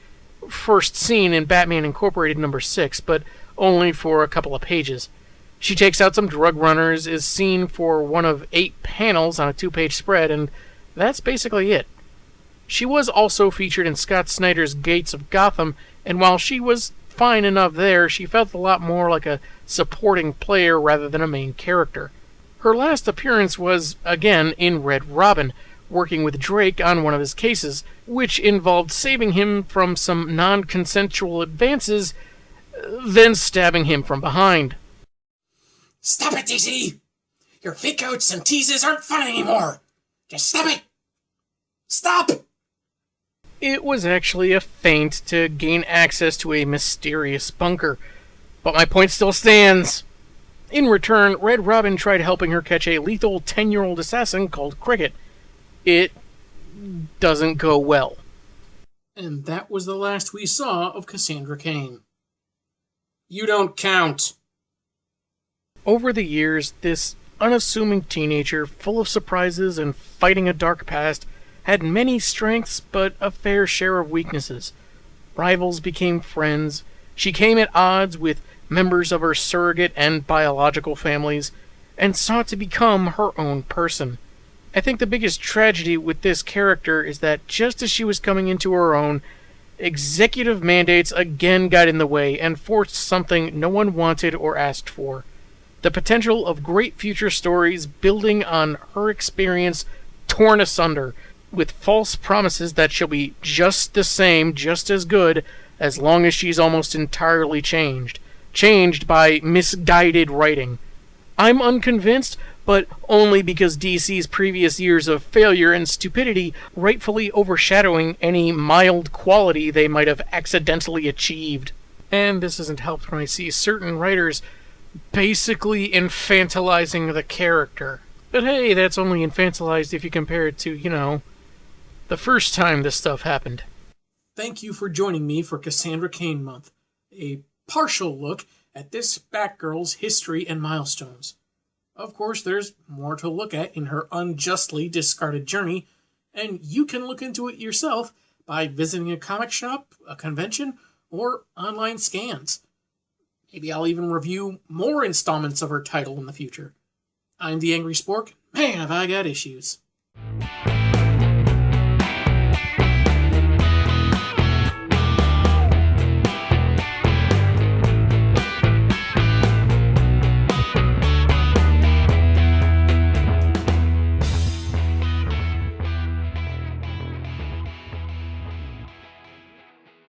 first seen in Batman Incorporated number 6, but only for a couple of pages. She takes out some drug runners, is seen for one of 8 panels on a 2-page spread, and that's basically it. She was also featured in Scott Snyder's Gates of Gotham, and while she was fine enough there, she felt a lot more like a supporting player rather than a main character. Her last appearance was, again, in Red Robin, working with Drake on one of his cases, which involved saving him from some non-consensual advances, then stabbing him from behind. Stop it, DC! Your fake outs and teases aren't fun anymore! Just stop it! Stop! It was actually a feint to gain access to a mysterious bunker, but my point still stands. In return, Red Robin tried helping her catch a lethal 10-year-old assassin called Cricket. It doesn't go well. And that was the last we saw of Cassandra Cain. You don't count. Over the years, this unassuming teenager, full of surprises and fighting a dark past, had many strengths but a fair share of weaknesses. Rivals became friends. She came at odds with members of her surrogate and biological families, and sought to become her own person. I think the biggest tragedy with this character is that just as she was coming into her own, executive mandates again got in the way and forced something no one wanted or asked for. The potential of great future stories building on her experience torn asunder, with false promises that she'll be just the same, just as good, as long as she's almost entirely changed. Changed by misguided writing. I'm unconvinced, but only because DC's previous years of failure and stupidity rightfully overshadowing any mild quality they might have accidentally achieved. And this isn't helped when I see certain writers basically infantilizing the character. But hey, that's only infantilized if you compare it to, the first time this stuff happened. Thank you for joining me for Cassandra Cain Month, a partial look at this Batgirl's history and milestones. Of course, there's more to look at in her unjustly discarded journey, and you can look into it yourself by visiting a comic shop, a convention, or online scans. Maybe I'll even review more installments of her title in the future. I'm the Angry Spork. Man, have I got issues.